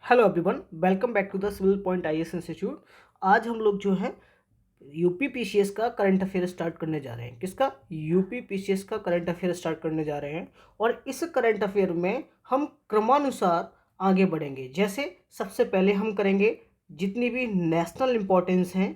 Hello everyone, welcome back to the civil point IAS institute. आज हम लोग जो है यूपी पीसीएस का करंट अफेयर स्टार्ट करने जा रहे हैं। किसका? यूपी पीसीएस का करंट अफेयर स्टार्ट करने जा रहे हैं। और इस करंट अफेयर में हम क्रमानुसार आगे बढ़ेंगे। जैसे सबसे पहले हम करेंगे जितनी भी नेशनल इम्पोर्टेंस हैं,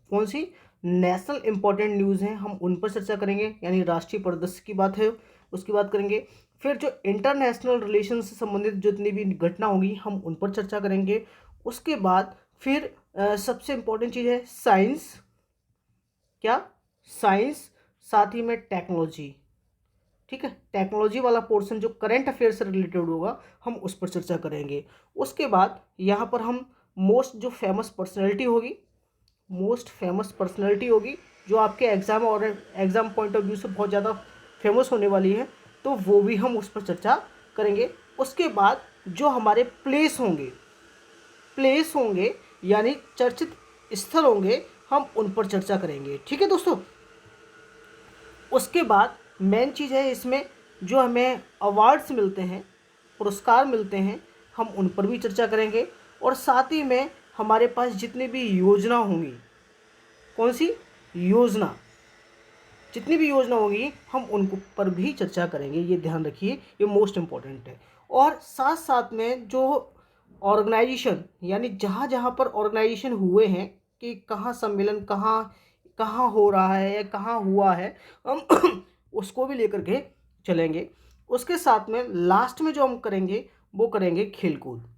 कौन सी नेशनल इम्पोर्टेंट न्यूज़ हैं, हम उन पर चर्चा करेंगे, यानी राष्ट्रीय परिदृश्य की बात है उसकी बात करेंगे। फिर जो इंटरनेशनल रिलेशन से संबंधित जितनी भी घटना होगी हम उन पर चर्चा करेंगे। उसके बाद फिर सबसे इम्पोर्टेंट चीज़ है साइंस। क्या? साइंस, साथ ही में टेक्नोलॉजी। ठीक है, टेक्नोलॉजी वाला पोर्शन जो करंट अफेयर से रिलेटेड होगा हम उस पर चर्चा करेंगे। उसके बाद यहाँ पर हम मोस्ट जो फेमस पर्सनैलिटी होगी, मोस्ट फेमस पर्सनैलिटी होगी जो आपके एग्ज़ाम और एग्ज़ाम पॉइंट ऑफ व्यू से बहुत ज़्यादा फेमस होने वाली है, तो वो भी हम उस पर चर्चा करेंगे। उसके बाद जो हमारे प्लेस होंगे यानी चर्चित स्थल होंगे, हम उन पर चर्चा करेंगे। ठीक है दोस्तों। उसके बाद मेन चीज़ है इसमें जो हमें अवार्ड्स मिलते हैं, पुरस्कार मिलते हैं, हम उन पर भी चर्चा करेंगे। और साथ ही में हमारे पास जितनी भी योजना होंगी, कौन सी योजना, जितनी भी योजना होगी हम उन पर भी चर्चा करेंगे। ये ध्यान रखिए, ये मोस्ट इम्पॉर्टेंट है। और साथ साथ में जो ऑर्गेनाइजेशन, यानी जहाँ जहाँ पर ऑर्गेनाइजेशन हुए हैं कि कहाँ सम्मेलन कहाँ कहाँ हो रहा है या कहाँ हुआ है, हम उसको भी लेकर के चलेंगे। उसके साथ में लास्ट में जो हम करेंगे वो करेंगे खेलकूद।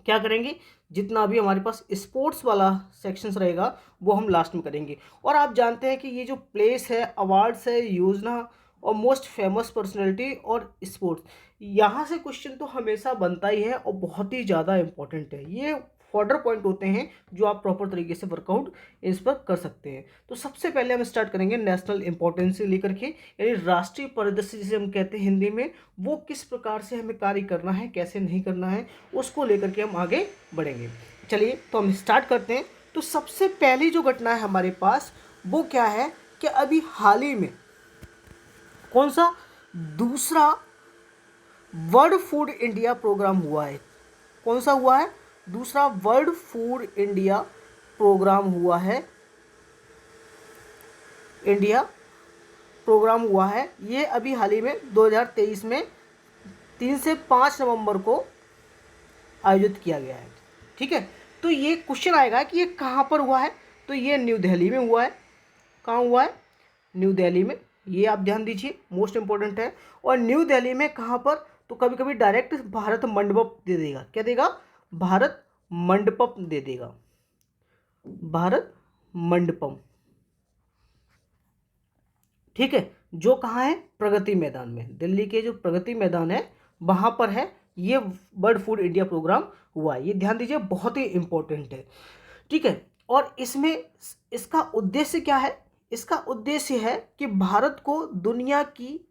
क्या करेंगे? जितना भी हमारे पास स्पोर्ट्स वाला सेक्शंस रहेगा वो हम लास्ट में करेंगे। और आप जानते हैं कि ये जो प्लेस है, अवार्ड्स है, योजना और मोस्ट फेमस पर्सनैलिटी और स्पोर्ट्स, यहाँ से क्वेश्चन तो हमेशा बनता ही है और बहुत ही ज़्यादा इंपॉर्टेंट है। ये फॉर्डर पॉइंट होते हैं जो आप प्रॉपर तरीके से वर्कआउट इस पर कर सकते हैं। तो सबसे पहले हम स्टार्ट करेंगे नेशनल इंपॉर्टेंस से लेकर के, यानी राष्ट्रीय परिदृश्य जिसे हम कहते हैं हिंदी में, वो किस प्रकार से हमें कार्य करना है, कैसे नहीं करना है, उसको लेकर के हम आगे बढ़ेंगे। चलिए तो हम स्टार्ट करते हैं। तो सबसे पहली जो घटना है हमारे पास वो क्या है कि अभी हाल ही में कौन सा दूसरा वर्ल्ड फूड इंडिया प्रोग्राम हुआ है। कौन सा हुआ है? दूसरा वर्ल्ड फूड इंडिया प्रोग्राम हुआ है। इंडिया प्रोग्राम हुआ है, ये अभी हाल ही में 2023 में 3 से 5 नवंबर को आयोजित किया गया है। ठीक है, तो ये क्वेश्चन आएगा कि ये कहाँ पर हुआ है, तो ये न्यू दिल्ली में हुआ है। कहाँ हुआ है? न्यू दिल्ली में। ये आप ध्यान दीजिए, मोस्ट इंपॉर्टेंट है। और न्यू दिल्ली में कहाँ पर? तो कभी कभी डायरेक्ट भारत मंडपम दे देगा। क्या देगा? भारत मंडपम दे देगा, भारत मंडपम। ठीक है, जो कहाँ है? प्रगति मैदान में। दिल्ली के जो प्रगति मैदान है वहाँ पर है ये वर्ल्ड फूड इंडिया प्रोग्राम हुआ है। ये ध्यान दीजिए, बहुत ही इंपॉर्टेंट है। ठीक है, और इसमें इसका उद्देश्य क्या है? इसका उद्देश्य है कि भारत को दुनिया की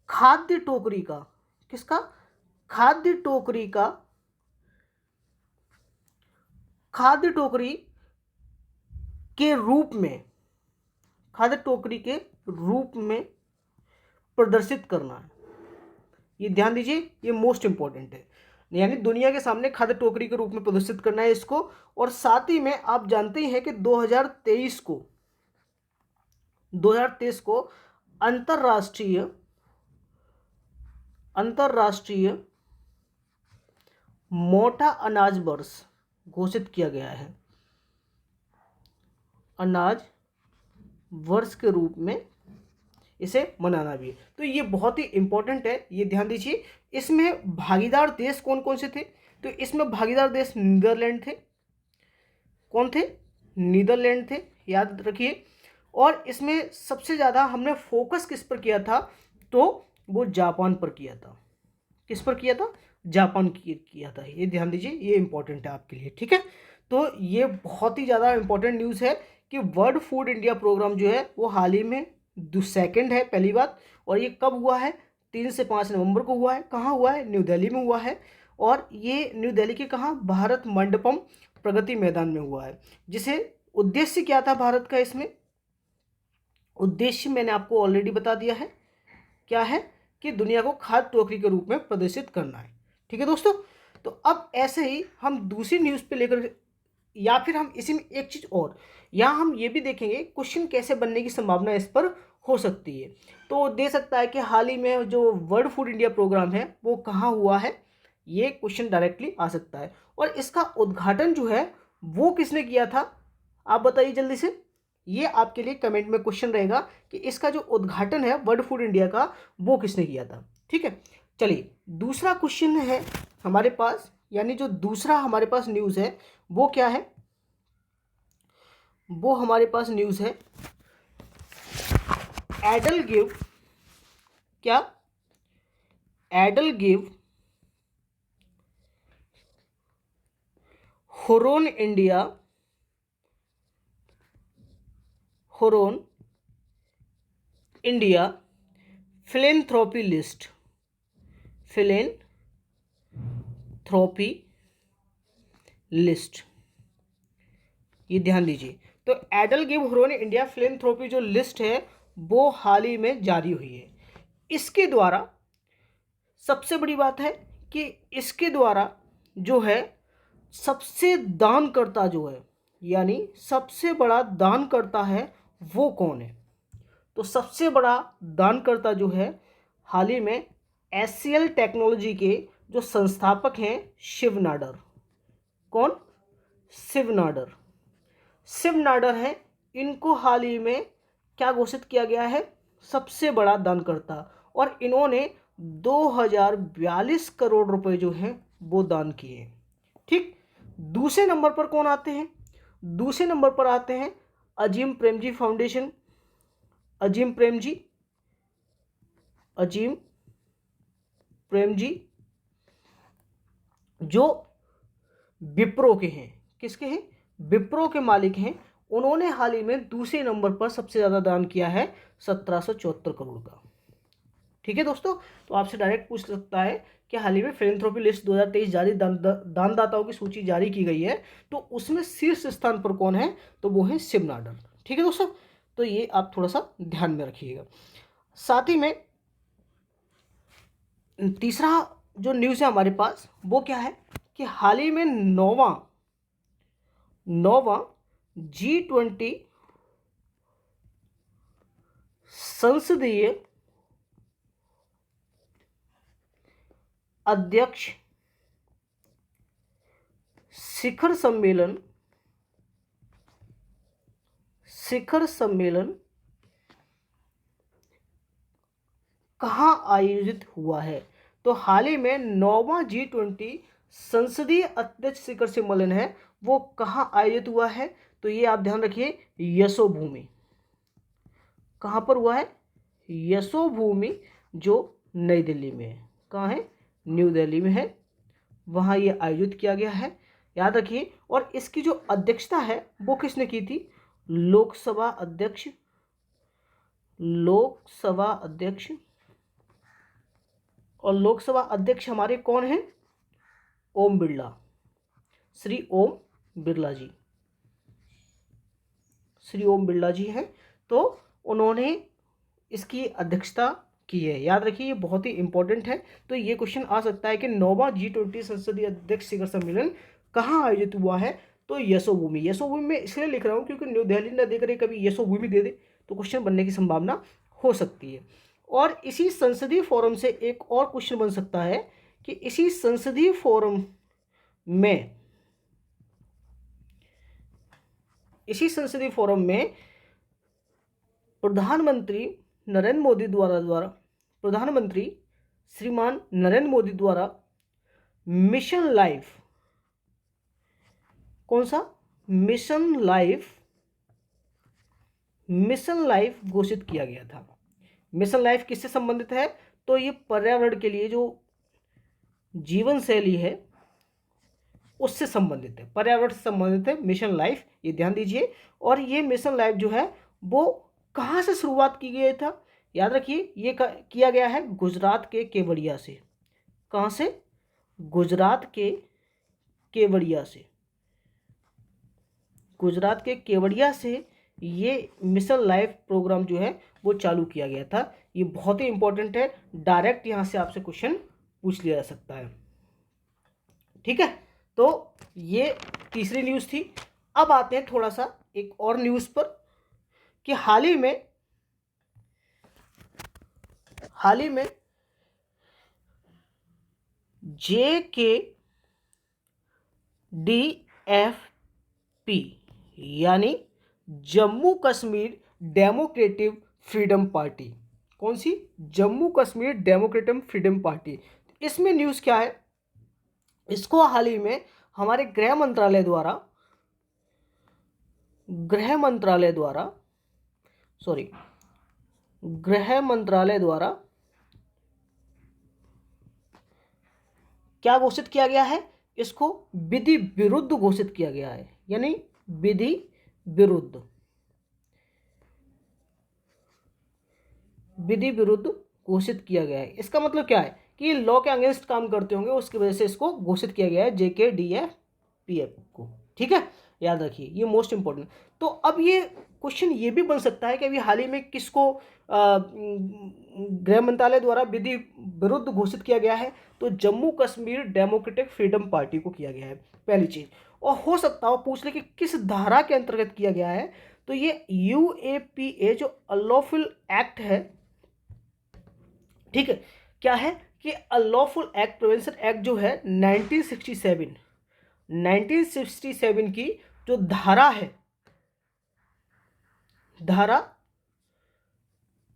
खाद्य टोकरी का, किसका? खाद्य टोकरी का, खाद्य टोकरी के रूप में, खाद्य टोकरी के रूप में प्रदर्शित करना है। ये ध्यान दीजिए, ये मोस्ट इंपॉर्टेंट है। यानी दुनिया के सामने खाद्य टोकरी के रूप में प्रदर्शित करना है इसको। और साथ ही में आप जानते ही हैं कि 2023 को अंतरराष्ट्रीय मोटा अनाज वर्ष घोषित किया गया है। अनाज वर्ष के रूप में इसे मनाना भी है। तो ये बहुत ही इंपॉर्टेंट है, ये ध्यान दीजिए। इसमें भागीदार देश कौन कौन से थे? तो इसमें भागीदार देश नीदरलैंड थे। कौन थे? नीदरलैंड थे, याद रखिए। और इसमें सबसे ज़्यादा हमने फोकस किस पर किया था? तो वो जापान पर किया था। किस पर किया था? जापान किया था। ये ध्यान दीजिए, ये इंपॉर्टेंट है आपके लिए। ठीक है, तो ये बहुत ही ज़्यादा इंपॉर्टेंट न्यूज़ है कि वर्ल्ड फूड इंडिया प्रोग्राम जो है वो हाल ही में सेकेंड है, पहली बात। और ये कब हुआ है? 3 से 5 नवंबर को हुआ है। कहाँ हुआ है? न्यू दिल्ली में हुआ है। और ये न्यू दिल्ली के कहाँ? भारत मंडपम प्रगति मैदान में हुआ है। जिसे उद्देश्य क्या था भारत का? इसमें उद्देश्य मैंने आपको ऑलरेडी बता दिया है। क्या है? कि दुनिया को खाद्य टोकरी के रूप में प्रदर्शित करना है। ठीक है दोस्तों, तो अब ऐसे ही हम दूसरी न्यूज़ पे लेकर, या फिर हम इसी में एक चीज़ और, यहाँ हम ये भी देखेंगे क्वेश्चन कैसे बनने की संभावना इस पर हो सकती है। तो दे सकता है कि हाल ही में जो वर्ल्ड फूड इंडिया प्रोग्राम है वो कहाँ हुआ है, ये क्वेश्चन डायरेक्टली आ सकता है। और इसका उद्घाटन जो है वो किसने किया था, आप बताइए जल्दी से। ये आपके लिए कमेंट में क्वेश्चन रहेगा कि इसका जो उद्घाटन है वर्ल्ड फूड इंडिया का वो किसने किया था। ठीक है, चलिए दूसरा क्वेश्चन है हमारे पास, यानी जो दूसरा हमारे पास न्यूज़ है वो क्या है, वो हमारे पास न्यूज़ है एडल गिव, क्या, EdelGive Hurun India, Hurun India philanthropy list, philanthropy list, ये ध्यान दीजिए। तो EdelGive Hurun India philanthropy जो लिस्ट है वो हाल ही में जारी हुई है। इसके द्वारा सबसे बड़ी बात है कि इसके द्वारा जो है सबसे दानकर्ता जो है, यानी सबसे बड़ा दानकर्ता है वो कौन है। तो सबसे बड़ा दानकर्ता जो है हाल ही में एचसीएल टेक्नोलॉजी के जो संस्थापक हैं शिव नाडर। कौन, शिव नाडर, शिव नाडर हैं। इनको हाल ही में क्या घोषित किया गया है, सबसे बड़ा दानकर्ता, और इन्होंने 2042 करोड़ रुपए जो हैं वो दान किए। ठीक, दूसरे नंबर पर कौन आते हैं, दूसरे नंबर पर आते हैं अजीम प्रेमजी फाउंडेशन, अजीम प्रेमजी, अजीम प्रेमजी जो विप्रो के हैं, किसके हैं, विप्रो के मालिक हैं। उन्होंने हाल ही में दूसरे नंबर पर सबसे ज़्यादा दान किया है 1774 करोड़ का। ठीक है दोस्तों, तो आपसे डायरेक्ट पूछ सकता है कि हाल ही में फिलेंथ्रोपी लिस्ट 2023 जारी दानदाताओं की सूची जारी की गई है, तो उसमें शीर्ष स्थान पर कौन है, तो वो है शिव नाडर। ठीक है दोस्तों, तो ये आप थोड़ा सा ध्यान में रखिएगा। साथ ही में तीसरा जो न्यूज़ है हमारे पास वो क्या है कि हाल ही में नौवां G20 संसदीय अध्यक्ष शिखर सम्मेलन कहाँ आयोजित हुआ है। तो हाल ही में 9वां G20 संसदीय अध्यक्ष शिखर सम्मेलन है वो कहाँ आयोजित हुआ है, तो ये आप ध्यान रखिए, यशोभूमि। कहाँ पर हुआ है, यशोभूमि, जो नई दिल्ली में है। कहाँ है, न्यू दिल्ली में है, वहाँ ये आयोजित किया गया है, याद रखिए। और इसकी जो अध्यक्षता है वो किसने की थी, लोकसभा अध्यक्ष, और लोकसभा अध्यक्ष हमारे कौन हैं, ओम बिरला, श्री ओम बिरला जी, श्री ओम बिरला जी हैं। तो उन्होंने इसकी अध्यक्षता की है, याद रखिए, ये बहुत ही इंपॉर्टेंट है। तो ये क्वेश्चन आ सकता है कि 9वां G20 संसदीय अध्यक्ष शिखर सम्मेलन कहाँ आयोजित हुआ है, तो यशोभूमि। यशोभूमि में इसलिए लिख रहा हूँ क्योंकि न्यू दिल्ली ना देकर कभी यशोभूमि दे दे तो क्वेश्चन बनने की संभावना हो सकती है। और इसी संसदीय फोरम से एक और क्वेश्चन बन सकता है कि इसी संसदीय फोरम में प्रधानमंत्री श्रीमान नरेंद्र मोदी द्वारा मिशन लाइफ, कौन सा, मिशन लाइफ घोषित किया गया था। मिशन लाइफ किससे संबंधित है, तो ये पर्यावरण के लिए जो जीवन शैली है उससे संबंधित है, पर्यावरण से संबंधित है मिशन लाइफ, ये ध्यान दीजिए। और ये मिशन लाइफ जो है वो कहाँ से शुरुआत की गई था, याद रखिए, ये किया गया है गुजरात के केवड़िया से। कहाँ से, गुजरात के केवड़िया से ये मिशन लाइफ प्रोग्राम जो है वो चालू किया गया था। ये बहुत ही इंपॉर्टेंट है, डायरेक्ट यहाँ से आपसे क्वेश्चन पूछ लिया जा सकता है। ठीक है, तो ये तीसरी न्यूज़ थी। अब आते हैं थोड़ा सा एक और न्यूज़ पर कि हाल ही में JKDFP यानी Jammu Kashmir Democratic Freedom Party, कौन सी? Jammu Kashmir Democratic Freedom Party. इसमें न्यूज़ क्या है, इसको हाल ही में हमारे गृह मंत्रालय द्वारा क्या घोषित किया गया है, इसको विधि विरुद्ध घोषित किया गया है, यानी विधि विरुद्ध घोषित किया गया है। इसका मतलब क्या है कि ये लॉ के अगेंस्ट काम करते होंगे, उसकी वजह से इसको घोषित किया गया है JKDFP को। ठीक है, याद रखिए, ये मोस्ट इंपॉर्टेंट। तो अब ये क्वेश्चन ये भी बन सकता है कि अभी हाल ही में किसको गृह मंत्रालय द्वारा विधि विरुद्ध घोषित किया गया है, तो Jammu Kashmir Democratic Freedom party को किया गया है, पहली चीज। और हो सकता है पूछ ले कि किस धारा के अंतर्गत किया गया है, तो ये UAPA जो अनलॉफुल एक्ट है, ठीक है, क्या है कि अनलॉफुल एक्ट प्रिवेंशन एक्ट जो है 1967 की जो धारा है, धारा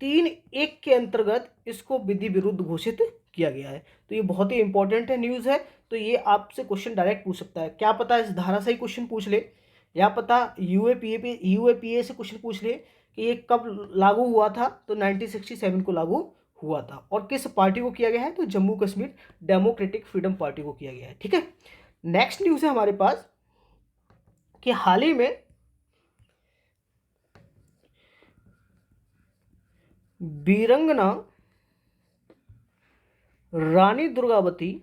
3(1) के अंतर्गत इसको विधि विरुद्ध घोषित किया गया है। तो ये बहुत ही इंपॉर्टेंट है, न्यूज़ है, तो ये आपसे क्वेश्चन डायरेक्ट पूछ सकता है। क्या पता इस धारा से ही क्वेश्चन पूछ ले, या पता UAPA से क्वेश्चन पूछ ले कि ये कब लागू हुआ था, तो 1967 को लागू हुआ था, और किस पार्टी को किया गया है, तो Jammu Kashmir Democratic Freedom party को किया गया है। ठीक है, नेक्स्ट न्यूज़ है हमारे पास कि हाल ही में वीरंगना रानी दुर्गावती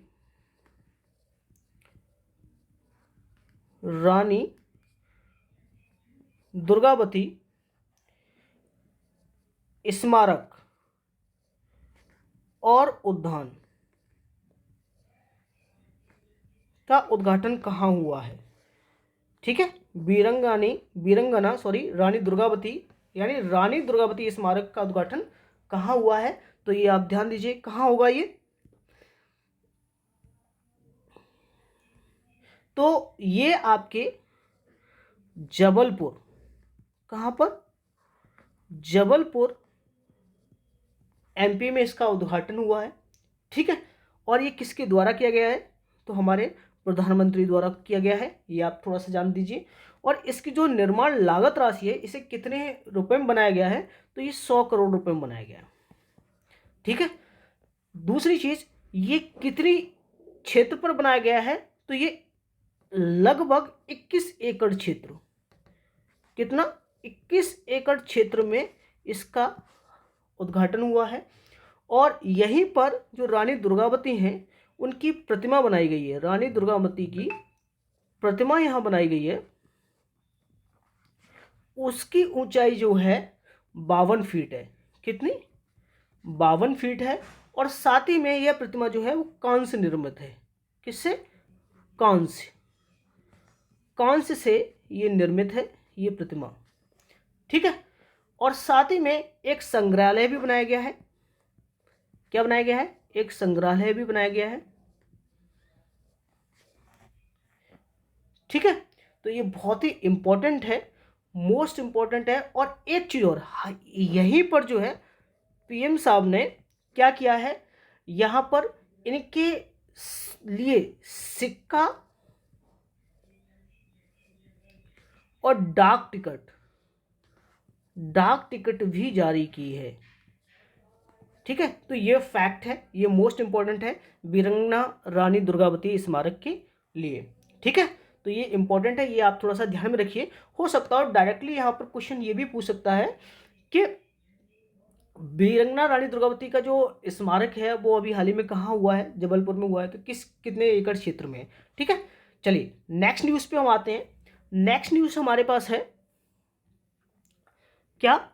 स्मारक और उद्यान का उद्घाटन कहाँ हुआ है। ठीक है, रानी दुर्गावती यानी रानी दुर्गावती स्मारक का उद्घाटन कहाँ हुआ है, तो ये आप ध्यान दीजिए कहाँ होगा ये, तो ये आपके जबलपुर, कहाँ पर? जबलपुर MP में इसका उद्घाटन हुआ है। ठीक है, और ये किसके द्वारा किया गया है, तो हमारे प्रधानमंत्री द्वारा किया गया है, ये आप थोड़ा सा जान दीजिए। और इसकी जो निर्माण लागत राशि है, इसे कितने रुपए में बनाया गया है, तो ये 100 करोड़ रुपए में बनाया गया है। ठीक है, दूसरी चीज, ये कितनी क्षेत्र पर बनाया गया है, तो ये लगभग 21 एकड़ क्षेत्र, कितना? 21 एकड़ क्षेत्र में इसका उद्घाटन हुआ है। और यहीं पर जो रानी दुर्गावती हैं उनकी प्रतिमा बनाई गई है, रानी दुर्गावती की प्रतिमा यहाँ बनाई गई है। उसकी ऊंचाई जो है 52 फीट है, कितनी? 52 फीट है। और साथ ही में यह प्रतिमा जो है वो कांस्य निर्मित है, किससे? कांस्य से ये निर्मित है ये प्रतिमा। ठीक है, और साथ ही में एक संग्रहालय भी बनाया गया है। क्या बनाया गया है? एक संग्रहालय भी बनाया गया है। ठीक है, तो ये बहुत ही इंपॉर्टेंट है, मोस्ट इंपॉर्टेंट है। और एक चीज और, यहीं पर जो है PM साहब ने क्या किया है, यहां पर इनके लिए सिक्का और डाक टिकट भी जारी की है। ठीक है, तो ये फैक्ट है, ये मोस्ट इंपॉर्टेंट है वीरंगना रानी दुर्गावती स्मारक के लिए। ठीक है, तो ये इंपॉर्टेंट है, ये आप थोड़ा सा ध्यान में रखिए। हो सकता है डायरेक्टली यहाँ पर क्वेश्चन ये भी पूछ सकता है कि वीरंगना रानी दुर्गावती का जो स्मारक है वो अभी हाल ही में कहाँ हुआ है, जबलपुर में हुआ है, तो कितने एकड़ क्षेत्र में है। ठीक है, चलिए नेक्स्ट न्यूज़ पे हम आते हैं। नेक्स्ट न्यूज़ हमारे पास है क्या?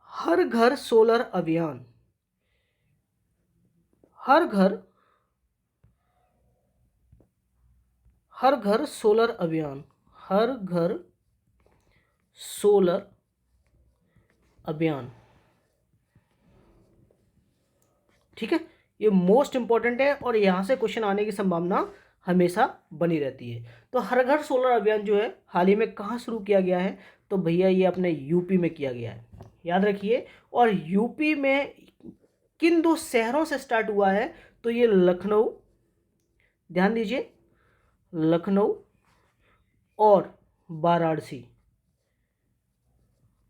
हर घर सोलर अभियान। हर घर हर घर सोलर अभियान, हर घर सोलर अभियान। ठीक है, ये मोस्ट इंपॉर्टेंट है और यहाँ से क्वेश्चन आने की संभावना हमेशा बनी रहती है। तो हर घर सोलर अभियान जो है हाल ही में कहाँ शुरू किया गया है, तो भैया ये अपने यूपी में किया गया है, याद रखिए। और यूपी में किन दो शहरों से स्टार्ट हुआ है, तो ये लखनऊ, ध्यान दीजिए, लखनऊ और वाराणसी,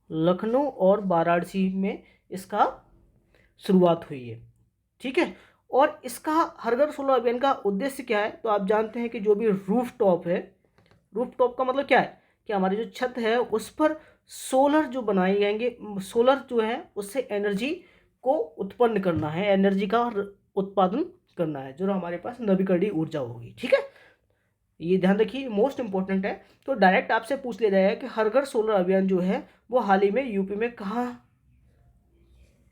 लखनऊ और वाराणसी में इसका शुरुआत हुई है। ठीक है, और इसका हर घर सोलर अभियान का उद्देश्य क्या है, तो आप जानते हैं कि जो भी रूफ टॉप है, रूफ टॉप का मतलब क्या है कि हमारी जो छत है उस पर सोलर जो बनाए जाएंगे, सोलर जो है उससे एनर्जी को उत्पन्न करना है, एनर्जी का उत्पादन करना है, जो हमारे पास नवीकरणीय ऊर्जा होगी। ठीक है, ये ध्यान रखिए, मोस्ट इंपॉर्टेंट है। तो डायरेक्ट आपसे पूछ लिया जाएगा कि हर घर सोलर अभियान जो है वो हाल ही में यूपी में कहाँ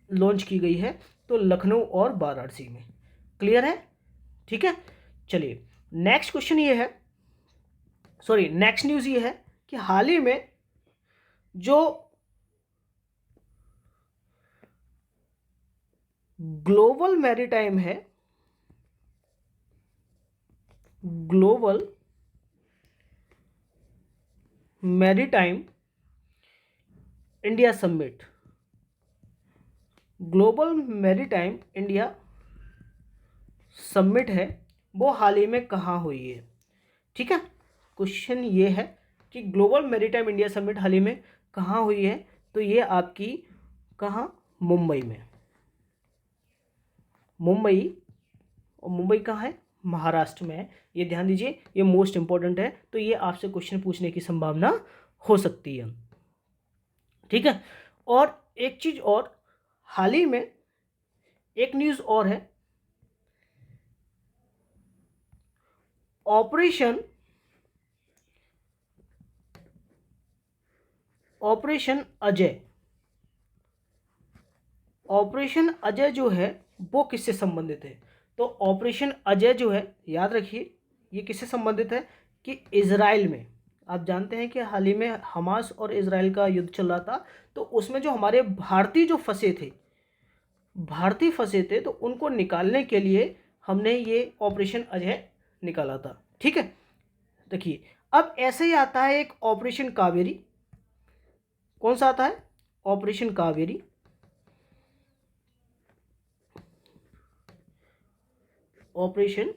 लॉन्च की गई है, तो लखनऊ और वाराणसी में। क्लियर है? ठीक है, चलिए नेक्स्ट क्वेश्चन ये है, सॉरी नेक्स्ट न्यूज़ ये है कि हाल ही में जो ग्लोबल मैरीटाइम है, global maritime India summit, global maritime India summit है, वो हाल ही में कहाँ हुई है। ठीक है, क्वेश्चन ये है कि ग्लोबल मैरीटाइम इंडिया समिट हाल ही में कहाँ हुई है, तो ये आपकी कहाँ, मुंबई में, मुंबई, और मुंबई कहाँ है, महाराष्ट्र में है। ये ध्यान दीजिए, ये मोस्ट इंपॉर्टेंट है, तो ये आपसे क्वेश्चन पूछने की संभावना हो सकती है। ठीक है, और एक चीज़ और, हाल ही में एक न्यूज़ और है, ऑपरेशन अजय, ऑपरेशन अजय जो है वो किससे संबंधित है, तो ऑपरेशन अजय जो है, याद रखिए, ये किससे संबंधित है कि इजराइल में, आप जानते हैं कि हाल ही में हमास और इजराइल का युद्ध चल रहा था, तो उसमें जो हमारे भारतीय जो फंसे थे, भारतीय फंसे थे, तो उनको निकालने के लिए हमने ये ऑपरेशन अजय निकाला था। ठीक है, देखिए अब ऐसे ही आता है एक ऑपरेशन कावेरी, कौन सा आता है, operation Kaveri, operation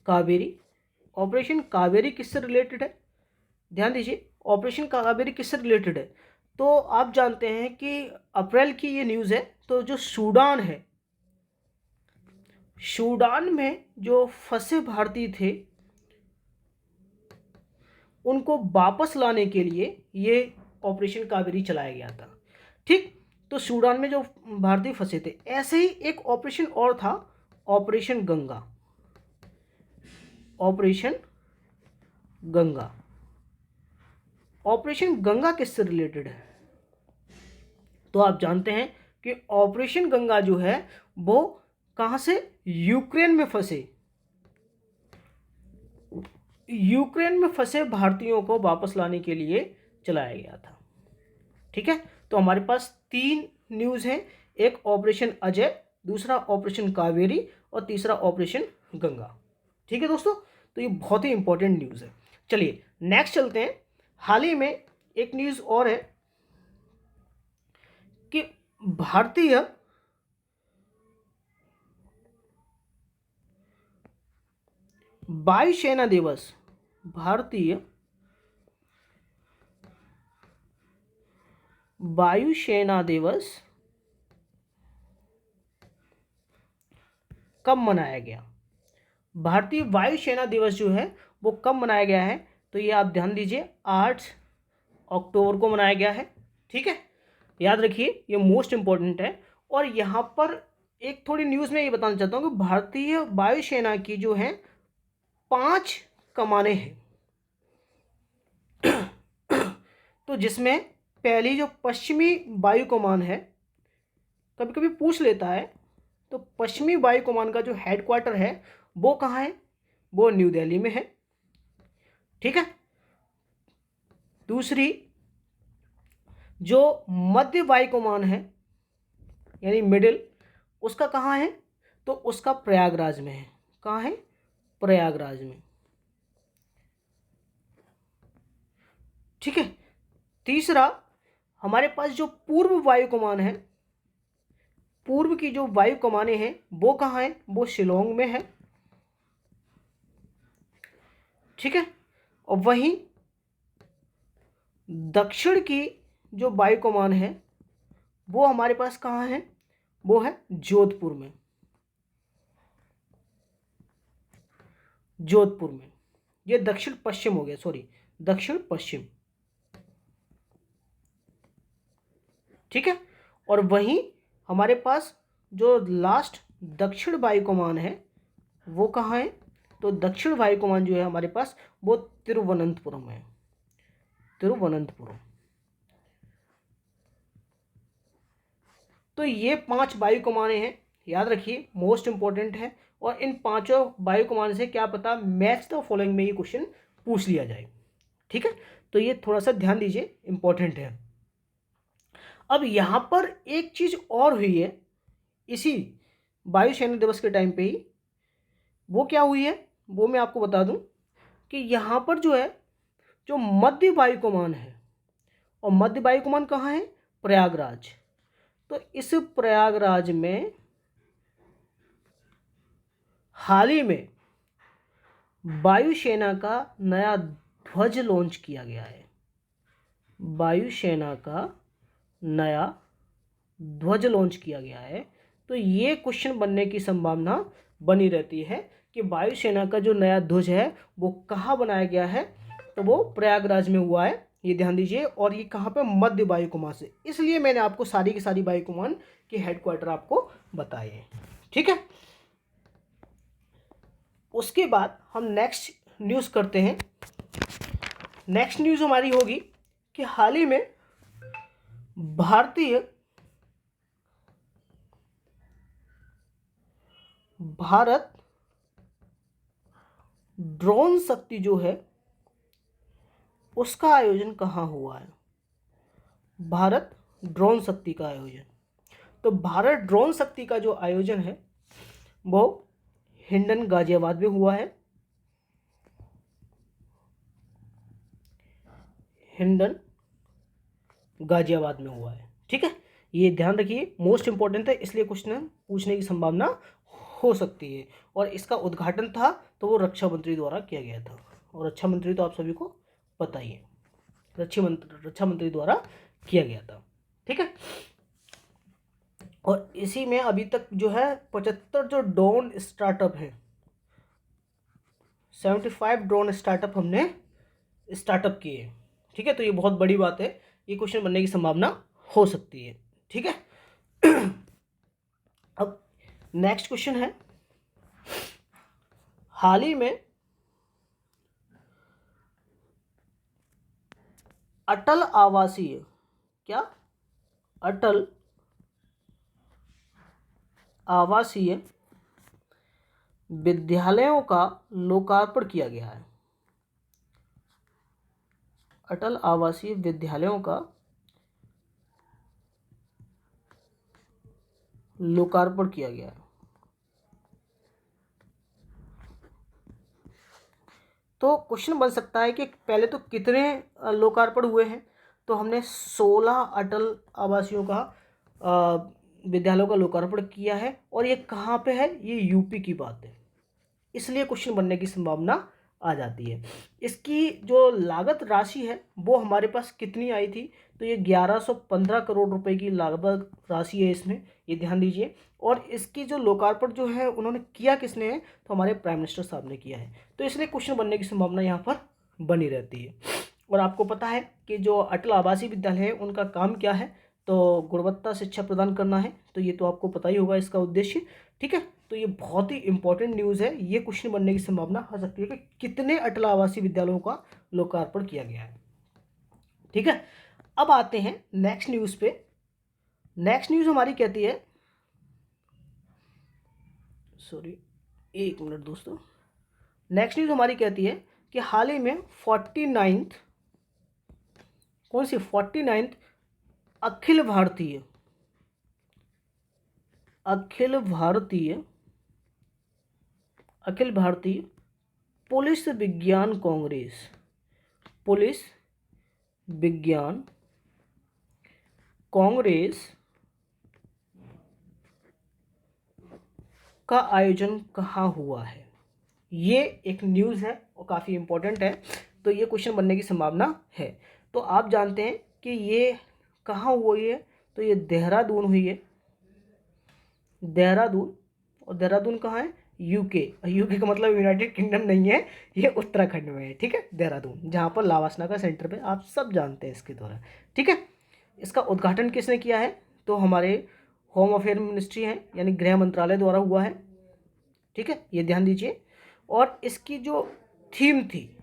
Kaveri, operation Kaveri किससे रिलेटेड है, ध्यान दीजिए, ऑपरेशन कावेरी किससे रिलेटेड है, तो आप जानते हैं कि अप्रैल की ये न्यूज़ है, तो जो सूडान है, सूडान में जो फंसे भारतीय थे उनको वापस लाने के लिए ये ऑपरेशन कावेरी चलाया गया था। ठीक, तो सूडान में जो भारतीय फंसे थे, ऐसे ही एक ऑपरेशन और था, operation Ganga, operation Ganga, operation Ganga किससे रिलेटेड है, तो आप जानते हैं कि ऑपरेशन गंगा जो है वो कहां से, यूक्रेन में फंसे, यूक्रेन में फंसे भारतीयों को वापस लाने के लिए चलाया गया था। ठीक है, तो हमारे पास तीन न्यूज़ हैं, एक ऑपरेशन अजय, दूसरा ऑपरेशन कावेरी और तीसरा ऑपरेशन गंगा। ठीक है दोस्तों, तो ये बहुत ही इंपॉर्टेंट न्यूज़ है। चलिए नेक्स्ट चलते हैं, हाल ही में एक न्यूज़ और है कि भारतीय वायुसेना दिवस, भारतीय वायुसेना दिवस कब मनाया गया, भारतीय वायुसेना दिवस जो है वो कब मनाया गया है, तो ये आप ध्यान दीजिए, 8 अक्टूबर को मनाया गया है। ठीक है, याद रखिए, ये मोस्ट इंपॉर्टेंट है। और यहाँ पर एक थोड़ी न्यूज़ में ये बताना चाहता हूँ कि भारतीय वायुसेना की जो है 5 कमानें हैं, तो जिसमें पहली जो पश्चिमी वायु कमान है, कभी कभी पूछ लेता है तो पश्चिमी वायु कमान का जो हेडक्वार्टर है वो कहाँ है? वो न्यू दिल्ली में है। ठीक है। दूसरी, जो मध्य वायु कमान है यानी मिडिल, उसका कहाँ है? तो उसका प्रयागराज में है। कहाँ है? प्रयागराज में। ठीक है। तीसरा, हमारे पास जो पूर्व वायु कमान है, पूर्व की जो वायु कमानें हैं वो कहाँ है? वो शिलोंग में है। ठीक है। और वहीं दक्षिण की जो वायु कमान है वो हमारे पास कहाँ है? वो है जोधपुर में। जोधपुर में। ये दक्षिण पश्चिम हो गया, सॉरी, दक्षिण पश्चिम। ठीक है। और वहीं हमारे पास जो लास्ट दक्षिण वायु कमान है वो कहाँ है? तो दक्षिण वायु कमान जो है हमारे पास वो तिरुवनंतपुरम है। तिरुवनंतपुरम। तो ये 5 वायु कमानें हैं, याद रखिए, मोस्ट इंपॉर्टेंट है। और इन 5 वायु कमान से क्या पता मैच द फॉलोइंग में ये क्वेश्चन पूछ लिया जाए। ठीक है। तो ये थोड़ा सा ध्यान दीजिए, इंपॉर्टेंट है। अब यहाँ पर एक चीज और हुई है इसी वायुसेना दिवस के टाइम पे ही। वो क्या हुई है वो मैं आपको बता दूं कि यहाँ पर जो है, जो मध्य वायु कमान है, और मध्य वायु कमान कहाँ है? प्रयागराज। तो इस प्रयागराज में हाल ही में वायुसेना का नया ध्वज लॉन्च किया गया है। वायुसेना का नया ध्वज लॉन्च किया गया है। तो ये क्वेश्चन बनने की संभावना बनी रहती है कि वायुसेना का जो नया ध्वज है वो कहाँ बनाया गया है? तो वो प्रयागराज में हुआ है, ये ध्यान दीजिए। और ये कहाँ पे? मध्य वायु कमान से। इसलिए मैंने आपको सारी की सारी वायु कमान के हेडक्वार्टर आपको बताए हैं। ठीक है। उसके बाद हम नेक्स्ट न्यूज़ करते हैं। नेक्स्ट न्यूज़ हमारी होगी कि हाल ही में भारत ड्रोन शक्ति जो है उसका आयोजन कहाँ हुआ है? भारत ड्रोन शक्ति का आयोजन। तो भारत ड्रोन शक्ति का जो आयोजन है वो हिंडन गाजियाबाद में हुआ है। हिंडन गाजियाबाद में हुआ है। ठीक है। ये ध्यान रखिए, मोस्ट इंपॉर्टेंट है, इसलिए क्वेश्चन पूछने की संभावना हो सकती है। और इसका उद्घाटन था तो वो रक्षा मंत्री द्वारा किया गया था। और रक्षा मंत्री तो आप सभी को पता ही है, रक्षा मंत्री द्वारा किया गया था। ठीक है। और इसी में अभी तक जो है 75 जो ड्रोन स्टार्टअप है, 75 ड्रोन स्टार्टअप हमने स्टार्टअप किए। ठीक है। तो ये बहुत बड़ी बात है, ये क्वेश्चन बनने की संभावना हो सकती है। ठीक है। अब नेक्स्ट क्वेश्चन है, हाल ही में अटल आवासीय, क्या? अटल आवासीय विद्यालयों का लोकार्पण किया गया है। अटल आवासीय विद्यालयों का लोकार्पण किया गया है। तो क्वेश्चन बन सकता है कि पहले तो कितने लोकार्पण हुए हैं? तो हमने 16 अटल आवासीयों का विद्यालयों का लोकार्पण किया है। और ये कहाँ पे है? ये यूपी की बात है, इसलिए क्वेश्चन बनने की संभावना आ जाती है। इसकी जो लागत राशि है वो हमारे पास कितनी आई थी? तो ये 1115 करोड़ रुपए की लागत राशि है इसमें, ये ध्यान दीजिए। और इसकी जो लोकार्पण जो है उन्होंने किया किसने है? तो हमारे प्राइम मिनिस्टर साहब ने किया है। तो इसलिए क्वेश्चन बनने की संभावना यहाँ पर बनी रहती है। और आपको पता है कि जो अटल आवासीय विद्यालय है उनका काम क्या है? तो गुणवत्ता शिक्षा प्रदान करना है। तो ये तो आपको पता ही होगा इसका उद्देश्य। ठीक है। तो ये बहुत ही इंपॉर्टेंट न्यूज़ है, ये क्वेश्चन बनने की संभावना हो सकती है कि कितने अटल आवासीय विद्यालयों का लोकार्पण किया गया है। ठीक है। अब आते हैं नेक्स्ट न्यूज़ पे। नेक्स्ट न्यूज़ हमारी कहती है सॉरी, एक मिनट दोस्तों। नेक्स्ट न्यूज़ हमारी कहती है कि हाल ही में 49th, कौन सी 49th अखिल भारतीय अखिल भारतीय अखिल भारतीय पुलिस विज्ञान कांग्रेस, पुलिस विज्ञान कांग्रेस का आयोजन कहाँ हुआ है। ये एक न्यूज़ है और काफ़ी इम्पोर्टेंट है, तो ये क्वेश्चन बनने की संभावना है। तो आप जानते हैं कि ये कहाँ हुई है, तो ये देहरादून हुई है, देहरादून। और देहरादून कहाँ है, यूके। यूके का मतलब यूनाइटेड किंगडम नहीं है, ये उत्तराखंड में है, ठीक है, देहरादून, जहाँ पर लावासना का सेंटर पे, आप सब जानते हैं इसके द्वारा, ठीक है। इसका उद्घाटन किसने किया है, तो हमारे होम अफेयर मिनिस्ट्री है, यानी गृह मंत्रालय द्वारा हुआ है, ठीक है, ये ध्यान दीजिए। और इसकी जो थीम थी,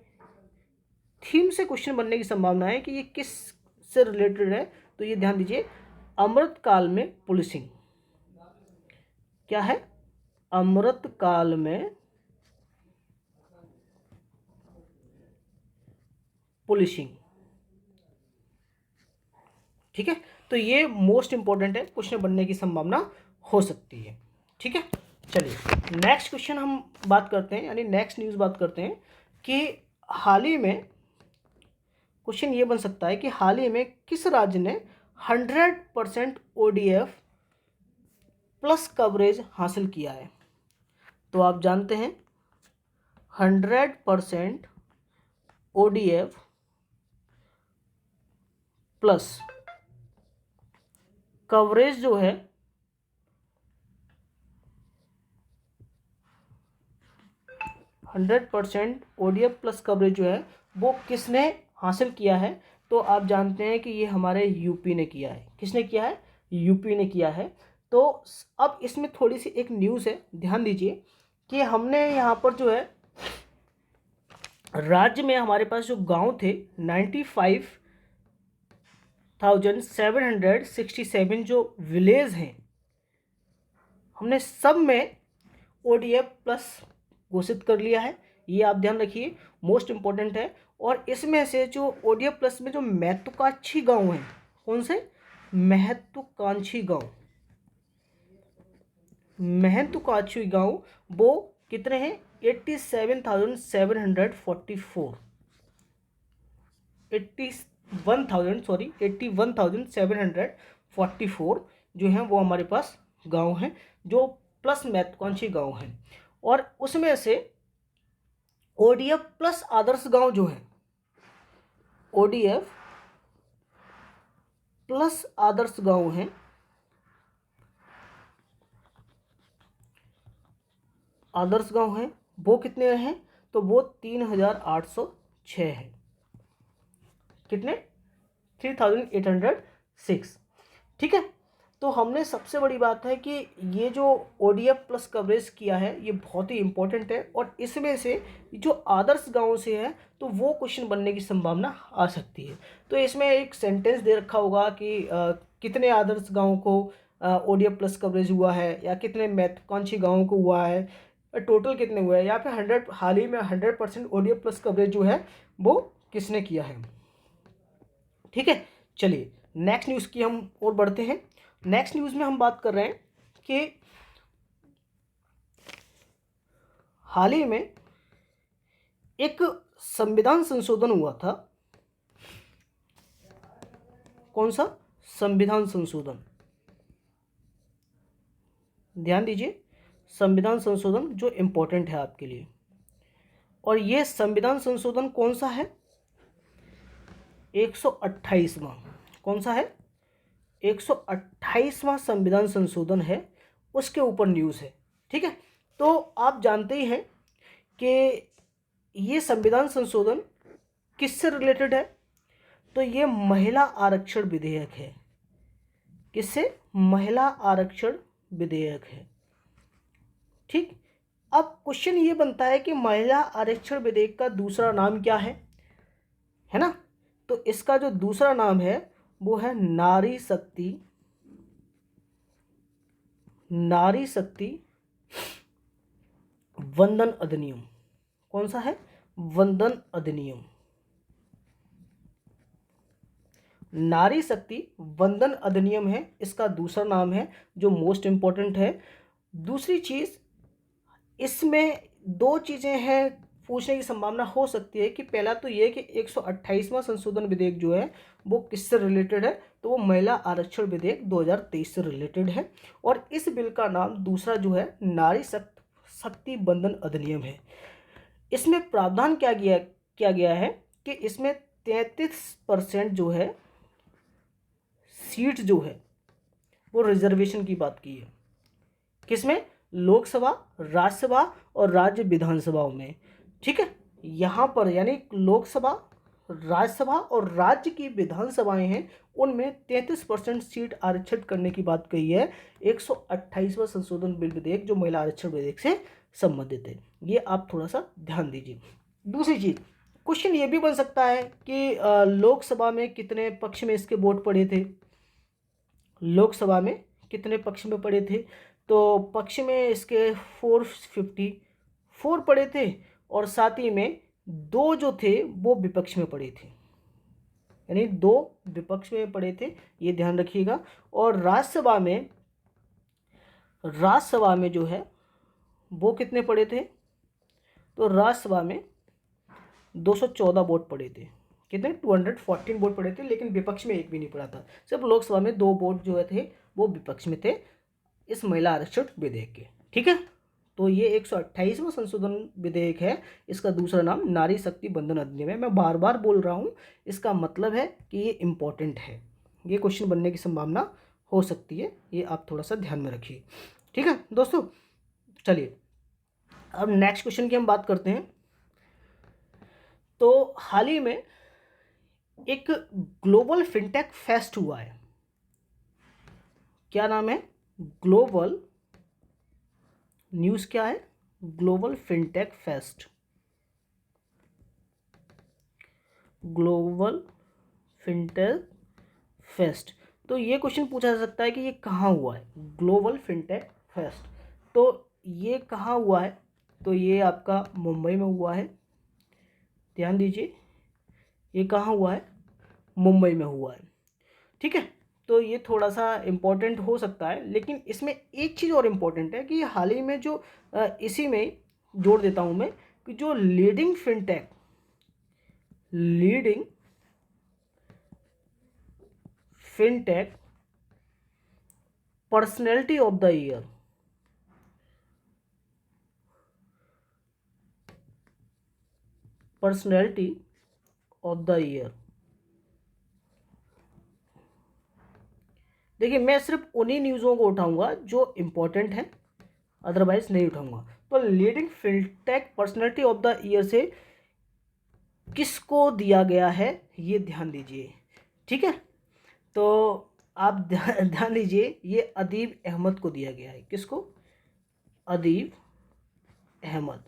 थीम से क्वेश्चन बनने की संभावना है कि ये किस से रिलेटेड है, तो ये ध्यान दीजिए, अमृत काल में पुलिसिंग। क्या है, अमृत काल में पुलिसिंग, ठीक है। तो ये मोस्ट इंपॉर्टेंट है, क्वेश्चन बनने की संभावना हो सकती है, ठीक है। चलिए नेक्स्ट क्वेश्चन हम बात करते हैं, यानी नेक्स्ट न्यूज़ बात करते हैं कि हाल ही में, क्वेश्चन ये बन सकता है कि हाल ही में किस राज्य ने 100% ODF प्लस कवरेज हासिल किया है। तो आप जानते हैं 100% ODF प्लस कवरेज जो है 100% ODF प्लस कवरेज जो है वो किसने हासिल किया है। तो आप जानते हैं कि ये हमारे यूपी ने किया है। किसने किया है, यूपी ने किया है। तो अब इसमें थोड़ी सी एक न्यूज़ है, ध्यान दीजिए कि हमने यहाँ पर जो है राज्य में हमारे पास जो गांव थे 95,767 जो विलेज हैं, हमने सब में ODF प्लस घोषित कर लिया है। ये आप ध्यान रखिए, मोस्ट इंपॉर्टेंट है। और इसमें से जो ODF प्लस में जो महत्वाकांक्षी गांव हैं, कौन से महत्वाकांक्षी गांव, महत्वाकांक्षी गांव वो कितने हैं, 81,744, 81,744 जो हैं वो हमारे पास गांव हैं जो प्लस महत्वाकांक्षी गांव हैं। और उसमें से ODF प्लस आदर्श गांव जो है, ODF प्लस आदर्श गांव हैं, आदर्श गांव हैं वो कितने हैं, तो वो 3,806 है। कितने, 3,806, ठीक है। तो हमने सबसे बड़ी बात है कि ये जो ODF प्लस कवरेज किया है ये बहुत ही इंपॉर्टेंट है। और इसमें से जो आदर्श गांव से है तो वो क्वेश्चन बनने की संभावना आ सकती है। तो इसमें एक सेंटेंस दे रखा होगा कि कितने आदर्श गांव को ODF प्लस कवरेज हुआ है, या कितने महत्वाकांक्षी गाँवों को हुआ है, टोटल कितने हुए हैं, या फिर 100 हाल ही में 100% ODF प्लस कवरेज जो है वो किसने किया है, ठीक है। चलिए नेक्स्ट न्यूज़ की हम और बढ़ते हैं। नेक्स्ट न्यूज़ में हम बात कर रहे हैं कि हाल ही में एक संविधान संशोधन हुआ था। कौन सा, संविधान संशोधन, ध्यान दीजिए, संविधान संशोधन जो इंपॉर्टेंट है आपके लिए। और ये संविधान संशोधन कौन सा है, 128वां, कौन सा है, 128वां संविधान संशोधन है, उसके ऊपर न्यूज़ है, ठीक है। तो आप जानते ही हैं कि ये संविधान संशोधन किससे रिलेटेड है, तो ये महिला आरक्षण विधेयक है। किससे, महिला आरक्षण विधेयक है, ठीक। अब क्वेश्चन ये बनता है कि महिला आरक्षण विधेयक का दूसरा नाम क्या है ना। तो इसका जो दूसरा नाम है वो है नारी शक्ति वंदन अधिनियम। कौन सा है? वंदन अधिनियम। नारी शक्ति वंदन अधिनियम है इसका दूसरा नाम है, जो मोस्ट इंपॉर्टेंट है। दूसरी चीज, इसमें दो चीजें हैं पूछने की संभावना हो सकती है कि पहला तो ये कि 128वां संशोधन विधेयक जो है वो किससे रिलेटेड है, तो वो महिला आरक्षण विधेयक 2023 से रिलेटेड है। और इस बिल का नाम दूसरा जो है नारी शक्ति बंधन अधिनियम है। इसमें प्रावधान क्या गया है कि इसमें 33% जो है सीट जो है वो रिजर्वेशन की बात की है। किसमें? लोकसभा, राज्यसभा और राज्य विधानसभाओं में। ठीक है, यहाँ पर यानी लोकसभा, राज्यसभा और राज्य की विधानसभाएं हैं, उनमें 33% सीट आरक्षित करने की बात कही है 128वां संशोधन बिल विधेयक, जो महिला आरक्षण विधेयक से संबंधित है। ये आप थोड़ा सा ध्यान दीजिए। दूसरी चीज, क्वेश्चन ये भी बन सकता है कि लोकसभा में कितने पक्ष में इसके वोट पड़े थे, लोकसभा में कितने पक्ष में पड़े थे, तो पक्ष में इसके 454 पड़े थे और साथ ही में 2 जो थे वो विपक्ष में पड़े थे, यानी 2 विपक्ष में पड़े थे, ये ध्यान रखिएगा। और राज्यसभा में जो है वो कितने पड़े थे, तो राज्यसभा में 214 वोट पड़े थे। कितने? 214 वोट पड़े थे, लेकिन विपक्ष में एक भी नहीं पड़ा था। सिर्फ लोकसभा में 2 वोट जो थे वो विपक्ष में थे इस महिला आरक्षण विधेयक के। ठीक है, तो ये 128वां संशोधन विधेयक है, इसका दूसरा नाम नारी शक्ति बंधन अधिनियम है। मैं बार बार बोल रहा हूँ, इसका मतलब है कि ये इम्पोर्टेंट है, ये क्वेश्चन बनने की संभावना हो सकती है, ये आप थोड़ा सा ध्यान में रखिए। ठीक है दोस्तों, चलिए अब नेक्स्ट क्वेश्चन की हम बात करते हैं। तो हाल ही में एक ग्लोबल फिनटेक फेस्ट हुआ है। क्या नाम है? ग्लोबल, न्यूज़ क्या है? Global fintech fest. Global fintech fest. तो ये क्वेश्चन पूछा जा सकता है कि ये कहाँ हुआ है, ग्लोबल फिनटेक फेस्ट। तो ये कहाँ हुआ है, तो ये आपका मुंबई में हुआ है। ध्यान दीजिए, ये कहाँ हुआ है? मुंबई में हुआ है। ठीक है, तो ये थोड़ा सा इम्पोर्टेंट हो सकता है, लेकिन इसमें एक चीज़ और इम्पोर्टेंट है कि हाल ही में जो इसी में जोड़ देता हूँ मैं कि जो leading fintech personality of the year, personality of the year. देखिए, मैं सिर्फ उन्हीं न्यूज़ों को उठाऊंगा जो इम्पोर्टेंट है, अदरवाइज नहीं उठाऊंगा। तो leading fintech personality of the year से किसको दिया गया है, ये ध्यान दीजिए। ठीक है, तो आप ध्यान दीजिए, ये अदीब अहमद को दिया गया है। किसको? अदीब अहमद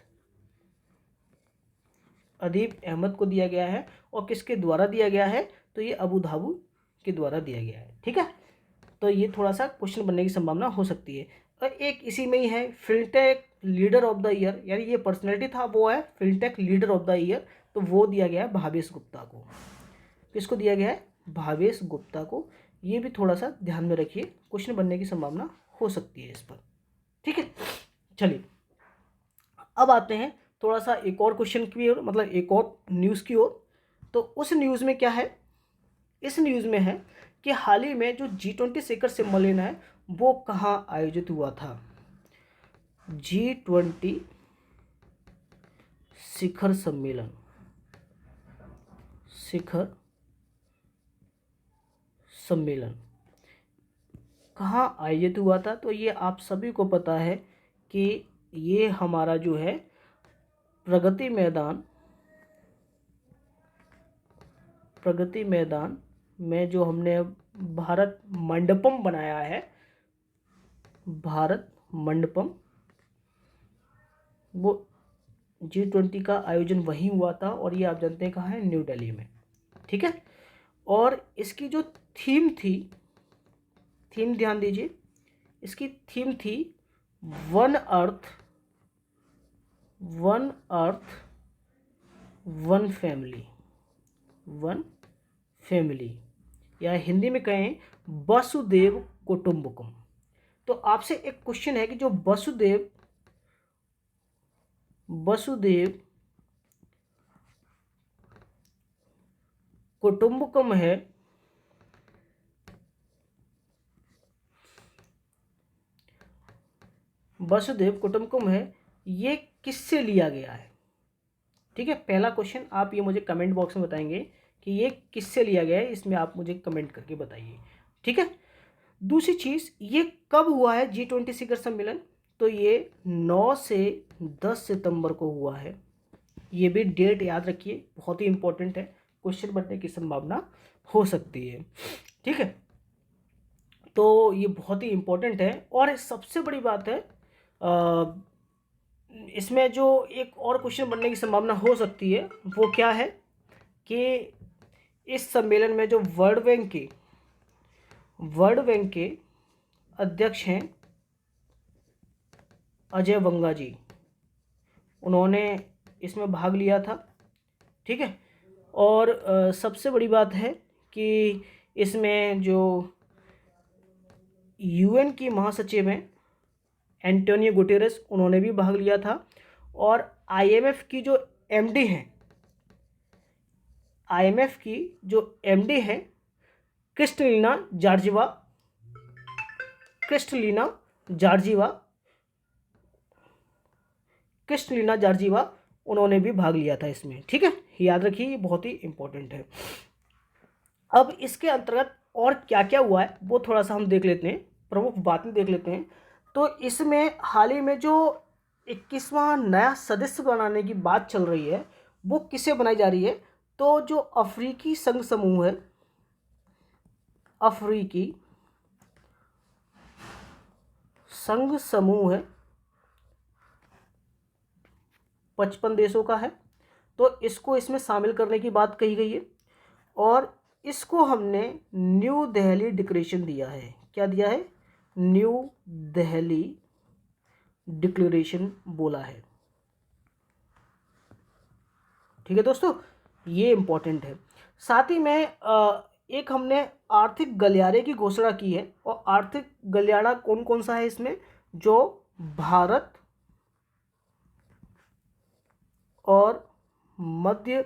को दिया गया है। और किसके द्वारा दिया गया है, तो ये अबू धाबी के द्वारा दिया गया है। ठीक है, तो ये थोड़ा सा क्वेश्चन बनने की संभावना हो सकती है। और एक इसी में ही है fintech leader of the year, यानी ये पर्सनैलिटी था, वो है fintech leader of the year, तो वो दिया गया है भावेश गुप्ता को। किसको दिया गया है? भावेश गुप्ता को। ये भी थोड़ा सा ध्यान में रखिए, क्वेश्चन बनने की संभावना हो सकती है इस पर। ठीक है, चलिए अब आते हैं थोड़ा सा एक और क्वेश्चन की ओर, मतलब एक और न्यूज़ की ओर। तो उस न्यूज़ में क्या है? इस न्यूज़ में है कि हाल ही में जो G20 शिखर सम्मेलन है वो कहाँ आयोजित हुआ था। G20 शिखर सम्मेलन कहाँ आयोजित हुआ था, तो ये आप सभी को पता है कि ये हमारा जो है प्रगति मैदान में जो हमने भारत मंडपम बनाया है, भारत मंडपम, वो G20 का आयोजन वहीं हुआ था। और ये आप जानते हैं कहाँ है? न्यू दिल्ली में। ठीक है, और इसकी जो थीम ध्यान दीजिए, इसकी थीम थी one earth one earth one family, one family, या हिंदी में कहें वसुदेव कुटुंबकम। तो आपसे एक क्वेश्चन है कि जो वसुदेव कुटुंबकम है, वसुदेव कुटुंबकम है, ये किससे लिया गया है? ठीक है, पहला क्वेश्चन आप ये मुझे कमेंट बॉक्स में बताएंगे कि ये किससे लिया गया है, इसमें आप मुझे कमेंट करके बताइए। ठीक है, दूसरी चीज़, ये कब हुआ है G20 शिखर सम्मेलन? तो ये 9 से 10 सितंबर को हुआ है। ये भी डेट याद रखिए, बहुत ही इंपॉर्टेंट है, क्वेश्चन बनने की संभावना हो सकती है। ठीक है, तो ये बहुत ही इंपॉर्टेंट है। और सबसे बड़ी बात है, इसमें जो एक और क्वेश्चन बनने की संभावना हो सकती है वो क्या है कि इस सम्मेलन में जो वर्ल्ड बैंक के अध्यक्ष हैं अजय बंगा जी, उन्होंने इसमें भाग लिया था। ठीक है, और सबसे बड़ी बात है कि इसमें जो यूएन की महासचिव हैं एंटोनियो गुटेरेस, उन्होंने भी भाग लिया था। और आईएमएफ की जो एमडी हैं, आईएमएफ की जो एमडी हैं क्रिस्टलिना जार्जीवा, उन्होंने भी भाग लिया था इसमें। ठीक है, याद रखिए, ये बहुत ही इंपॉर्टेंट है। अब इसके अंतर्गत और क्या क्या हुआ है वो थोड़ा सा हम देख लेते हैं, प्रमुख बातें देख लेते हैं। तो इसमें हाल ही में जो 21वां नया सदस्य बनाने की बात चल रही है वो किसे बनाई जा रही है? तो जो अफ्रीकी संघ समूह है, अफ्रीकी संघ समूह है, 55 देशों का है, तो इसको इसमें शामिल करने की बात कही गई है। और इसको हमने न्यू दिल्ली डिक्लेरेशन दिया है। क्या दिया है? न्यू दिल्ली डिक्लेरेशन बोला है। ठीक है दोस्तों, ये इंपॉर्टेंट है। साथ ही में एक हमने आर्थिक गलियारे की घोषणा की है। और आर्थिक गलियारा कौन कौन सा है इसमें? जो भारत और मध्य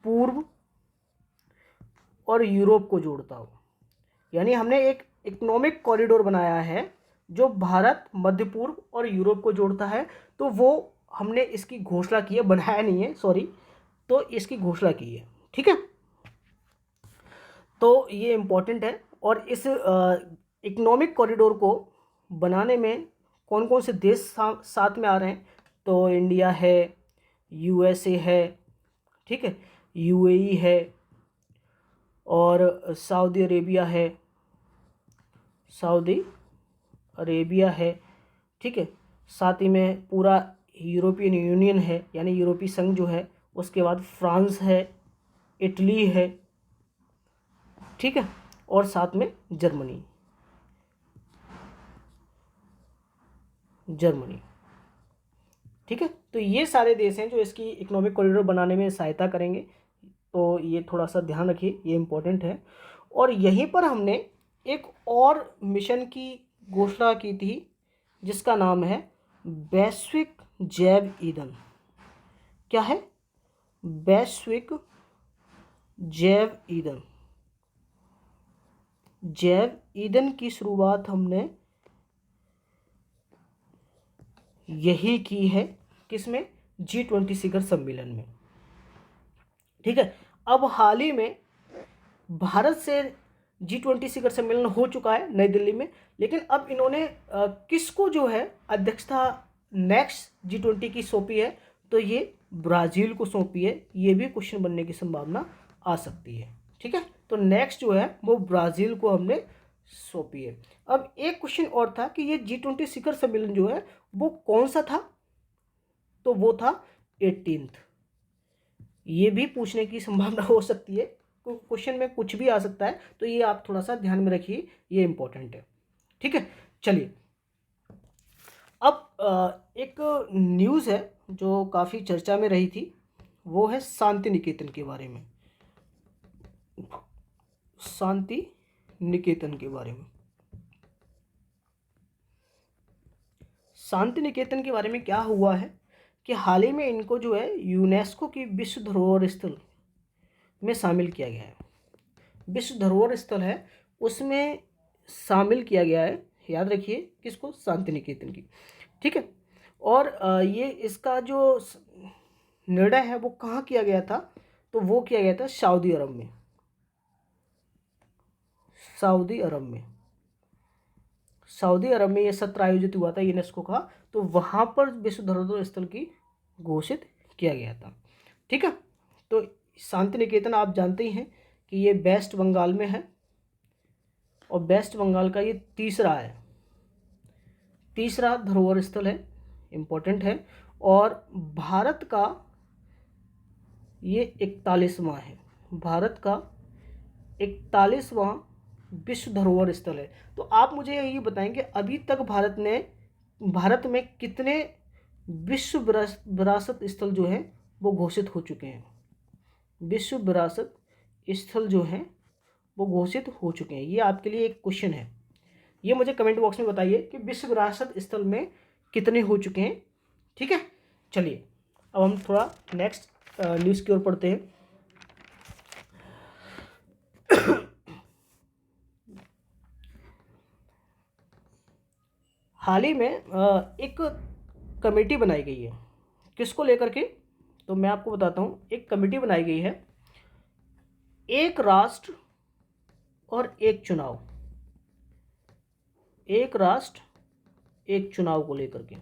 पूर्व और यूरोप को जोड़ता हो। यानी हमने एक इकोनॉमिक कॉरिडोर बनाया है जो भारत, मध्य पूर्व और यूरोप को जोड़ता है। तो वो हमने इसकी घोषणा की है, बनाया नहीं है, सॉरी, तो इसकी घोषणा की है। ठीक है, तो ये इम्पोर्टेंट है। और इस इकोनॉमिक कॉरिडोर को बनाने में कौन कौन से देश साथ में आ रहे हैं? तो इंडिया है, यूएसए है, ठीक है, यूएई है, और सऊदी अरेबिया है, ठीक है। साथ ही में पूरा यूरोपियन यूनियन है, यानी यूरोपीय संघ जो है। उसके बाद फ्रांस है, इटली है, ठीक है, और साथ में जर्मनी, ठीक है। तो ये सारे देश हैं जो इसकी इकोनॉमिक कॉरिडोर बनाने में सहायता करेंगे। तो ये थोड़ा सा ध्यान रखिए, ये इम्पोर्टेंट है। और यहीं पर हमने एक और मिशन की घोषणा की थी जिसका नाम है वैश्विक जैव ईंधन। क्या है? वैश्विक जैव ईंधन। जैव ईंधन की शुरुआत हमने यही की है, किसमें? G20 शिखर सम्मेलन में, ठीक है। अब हाल ही में भारत से G20 शिखर सम्मेलन हो चुका है नई दिल्ली में, लेकिन अब इन्होंने किसको जो है अध्यक्षता नेक्स्ट G20 की सौंपी है? तो ये ब्राज़ील को सौंपी है। ये भी क्वेश्चन बनने की संभावना आ सकती है, ठीक है। तो नेक्स्ट जो है वो ब्राज़ील को हमने सौंपी है। अब एक क्वेश्चन और था कि ये G20 शिखर सम्मेलन जो है वो कौन सा था? तो वो था 18th। ये भी पूछने की संभावना हो सकती है, तो क्वेश्चन में कुछ भी आ सकता है, तो ये आप थोड़ा सा ध्यान में रखिए, ये इंपॉर्टेंट है, ठीक है। चलिए अब एक न्यूज़ है जो काफ़ी चर्चा में रही थी, वो है शांति निकेतन के बारे में। शांति निकेतन के बारे में। शांति निकेतन के बारे में क्या हुआ है कि हाल ही में इनको जो है यूनेस्को की विश्व धरोहर स्थल में शामिल किया गया है। विश्व धरोहर स्थल है उसमें शामिल किया गया है, याद रखिए किसको, शांति निकेतन की, ठीक है। और ये इसका जो निर्णय है वो कहाँ किया गया था, तो वो किया गया था सऊदी अरब में। सऊदी अरब में, सऊदी अरब में ये सत्र आयोजित हुआ था यूनेस्को का, तो वहाँ पर विश्व धरोहर स्थल की घोषित किया गया था, ठीक है। तो शांति निकेतन आप जानते ही हैं कि ये वेस्ट बंगाल में है, और वेस्ट बंगाल का ये तीसरा धरोहर स्थल है, इम्पोर्टेंट है। और भारत का ये 41वां है, भारत का 41वां विश्व धरोहर स्थल है। तो आप मुझे ये बताएंगे अभी तक भारत में कितने विश्व विरासत स्थल जो हैं वो घोषित हो चुके हैं। विश्व विरासत स्थल जो हैं वो घोषित हो चुके हैं। ये आपके लिए एक क्वेश्चन है, ये मुझे कमेंट बॉक्स में बताइए कि विश्व विरासत स्थल में कितने हो चुके हैं, ठीक है। चलिए अब हम थोड़ा नेक्स्ट न्यूज़ की ओर पढ़ते हैं। हाल ही में एक कमेटी बनाई गई है, किसको लेकर के, तो मैं आपको बताता हूँ। एक कमेटी बनाई गई है, एक राष्ट्र और एक चुनाव, एक राष्ट्र एक चुनाव को लेकर के,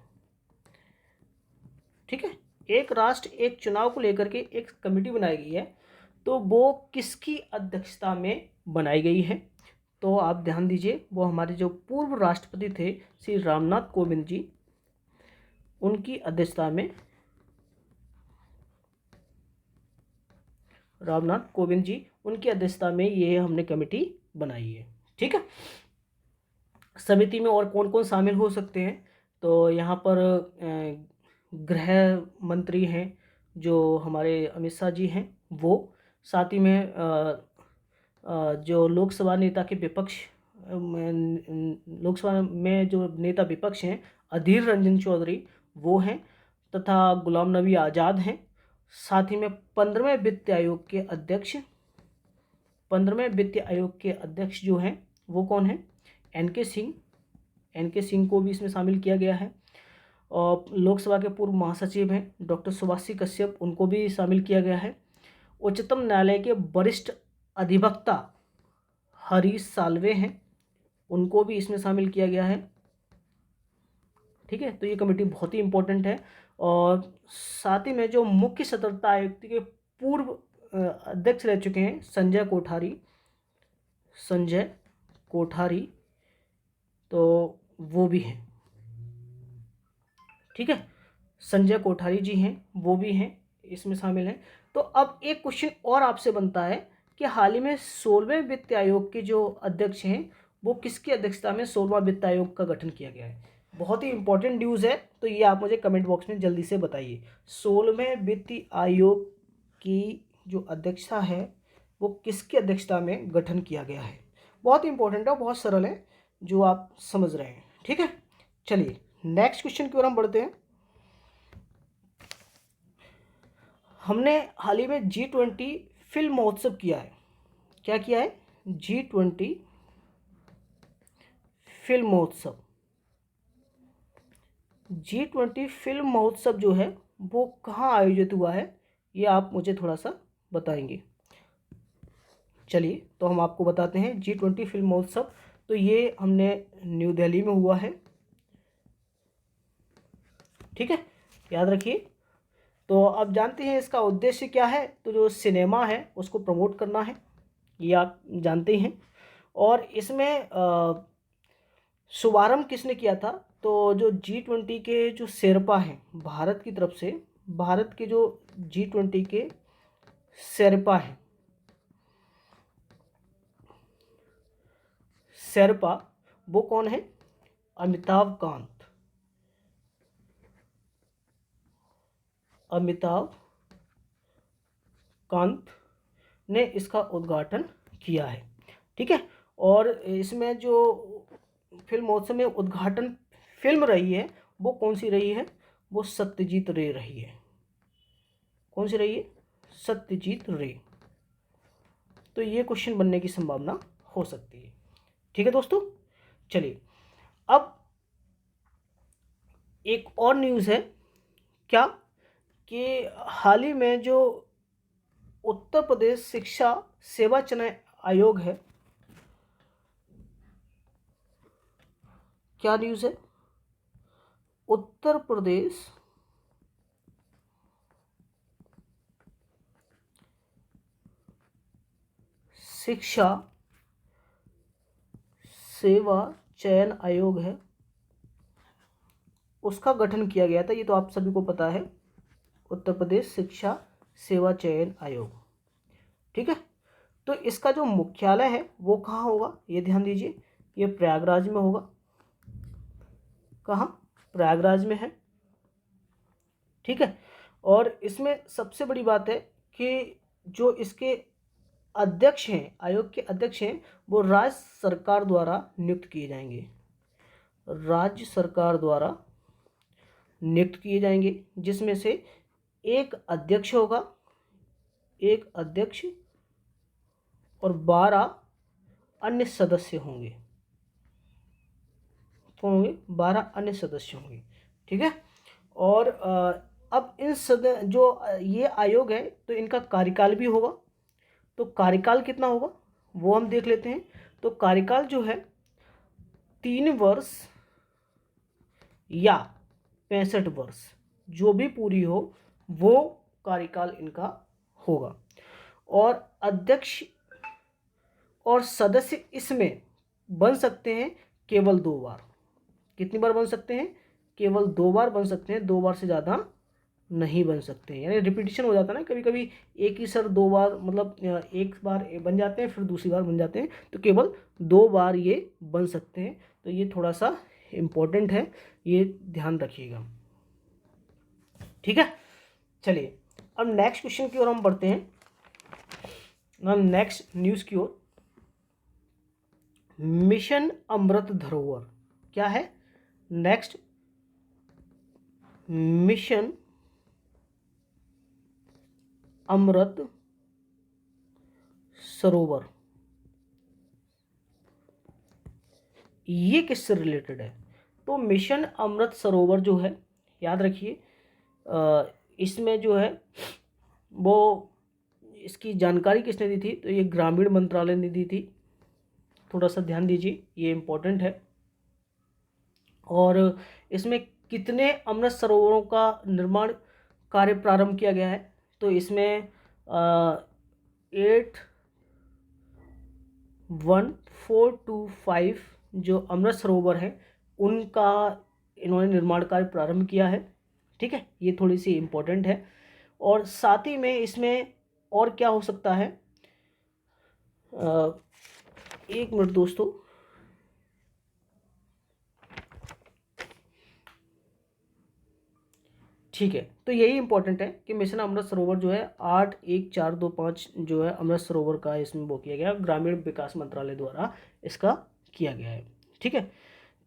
ठीक है। एक राष्ट्र एक चुनाव को लेकर के एक कमेटी बनाई गई है, तो वो किसकी अध्यक्षता में बनाई गई है, तो आप ध्यान दीजिए, वो हमारे जो पूर्व राष्ट्रपति थे श्री रामनाथ कोविंद जी, उनकी अध्यक्षता में, रामनाथ कोविंद जी उनकी अध्यक्षता में ये हमने कमेटी बनाई है, ठीक है। समिति में और कौन कौन शामिल हो सकते हैं, तो यहाँ पर गृह मंत्री हैं जो हमारे अमित शाह जी हैं, वो साथ ही में जो लोकसभा नेता के विपक्ष लोकसभा में जो नेता विपक्ष हैं अधीर रंजन चौधरी वो हैं, तथा गुलाम नबी आज़ाद हैं। साथ ही में 15वें वित्त आयोग के अध्यक्ष, 15वें वित्त आयोग के अध्यक्ष जो हैं वो कौन हैं, एन के सिंह को भी इसमें शामिल किया गया है। और लोकसभा के पूर्व महासचिव हैं डॉक्टर सुभाष कश्यप, उनको भी शामिल किया गया है। उच्चतम न्यायालय के वरिष्ठ अधिवक्ता हरीश साल्वे हैं, उनको भी इसमें शामिल किया गया है, ठीक है। तो ये कमेटी बहुत ही इम्पोर्टेंट है। और साथ ही में जो मुख्य सतर्कता आयुक्त के पूर्व अध्यक्ष रह चुके हैं संजय कोठारी, तो वो भी हैं, ठीक है। संजय कोठारी जी हैं, वो भी हैं, इसमें शामिल हैं। तो अब एक क्वेश्चन और आपसे बनता है कि हाल ही में 16वें वित्त आयोग के जो अध्यक्ष हैं वो किसकी अध्यक्षता में 16वां वित्त आयोग का गठन किया गया है। बहुत ही इंपॉर्टेंट न्यूज़ है, तो ये आप मुझे कमेंट बॉक्स में जल्दी से बताइए। 16वें वित्त आयोग की जो अध्यक्षता है वो किसकी अध्यक्षता में गठन किया गया है। बहुत इंपॉर्टेंट है, बहुत सरल है, जो आप समझ रहे हैं, ठीक है। चलिए नेक्स्ट क्वेश्चन की ओर हम बढ़ते हैं। हमने हाल ही में G20 फिल्म महोत्सव किया है। क्या किया है, G20 फिल्म महोत्सव। G20 फिल्म महोत्सव जो है वो कहाँ आयोजित हुआ है, ये आप मुझे थोड़ा सा बताएंगे। चलिए तो हम आपको बताते हैं। G20 फिल्म महोत्सव तो ये हमने न्यू दिल्ली में हुआ है, ठीक है, याद रखिए। तो अब जानते हैं इसका उद्देश्य क्या है, तो जो सिनेमा है उसको प्रमोट करना है, ये आप जानते हैं। और इसमें शुभारंभ किसने किया था, तो जो G20 के जो शेरपा हैं भारत की तरफ से, भारत के जो G20 के शेरपा हैं, शेरपा वो कौन है, अमिताभ कांत, अमिताभ कांत ने इसका उद्घाटन किया है। ठीक है, और इसमें जो फिल्म महोत्सव में उद्घाटन फिल्म रही है वो कौन सी रही है? वो सत्यजीत रे रही है। कौन सी रही है? सत्यजीत रे। तो ये क्वेश्चन बनने की संभावना हो सकती है। ठीक है दोस्तों, चलिए अब एक और न्यूज़ है। क्या कि हाल ही में जो उत्तर प्रदेश शिक्षा सेवा चयन आयोग है, क्या न्यूज़ है? उत्तर प्रदेश शिक्षा सेवा चयन आयोग है, उसका गठन किया गया था। ये तो आप सभी को पता है, उत्तर प्रदेश शिक्षा सेवा चयन आयोग। ठीक है, तो इसका जो मुख्यालय है वो कहाँ होगा? ये ध्यान दीजिए, ये प्रयागराज में होगा। कहाँ? प्रयागराज में है। ठीक है, और इसमें सबसे बड़ी बात है कि जो इसके अध्यक्ष हैं, आयोग के अध्यक्ष हैं, वो राज्य सरकार द्वारा नियुक्त किए जाएंगे। राज्य सरकार द्वारा नियुक्त किए जाएंगे, जिसमें से एक अध्यक्ष होगा, एक अध्यक्ष और 12 अन्य सदस्य होंगे। कौन होंगे? 12 अन्य सदस्य होंगे। ठीक है, और अब इन ये आयोग है तो इनका कार्यकाल भी होगा। तो कार्यकाल कितना होगा वो हम देख लेते हैं। तो कार्यकाल जो है 3 वर्ष या 65 वर्ष, जो भी पूरी हो वो कार्यकाल इनका होगा। और अध्यक्ष और सदस्य इसमें बन सकते हैं केवल 2 बार। कितनी बार बन सकते हैं? केवल 2 बार बन सकते हैं, 2 बार से ज़्यादा नहीं बन सकते हैं। यानी रिपीटिशन हो जाता है ना, कभी कभी एक ही सर 2 बार, मतलब एक बार बन जाते हैं फिर दूसरी बार बन जाते हैं, तो केवल 2 बार ये बन सकते हैं। तो ये थोड़ा सा इम्पोर्टेंट है, ये ध्यान रखिएगा। ठीक है, चलिए अब नेक्स्ट क्वेश्चन की ओर हम बढ़ते हैं, हम नेक्स्ट न्यूज़ की ओर। मिशन अमृत धरोहर क्या है? नेक्स्ट, मिशन अमृत सरोवर, ये किससे रिलेटेड है? तो मिशन अमृत सरोवर जो है, याद रखिए, इसमें जो है वो, इसकी जानकारी किसने दी थी? तो ये ग्रामीण मंत्रालय ने दी थी। थोड़ा सा ध्यान दीजिए, ये इम्पोर्टेंट है। और इसमें कितने अमृत सरोवरों का निर्माण कार्य प्रारंभ किया गया है? तो इसमें 81425 जो अमृत सरोवर है उनका इन्होंने निर्माण कार्य प्रारंभ किया है। ठीक है, ये थोड़ी सी इम्पोर्टेंट है। और साथ ही में इसमें और क्या हो सकता है? एक मिनट दोस्तों, ठीक है, तो यही इंपॉर्टेंट है कि मिशन अमृत सरोवर जो है 81425 जो है अमृत सरोवर का इसमें वो किया गया, ग्रामीण विकास मंत्रालय द्वारा इसका किया गया है। ठीक है,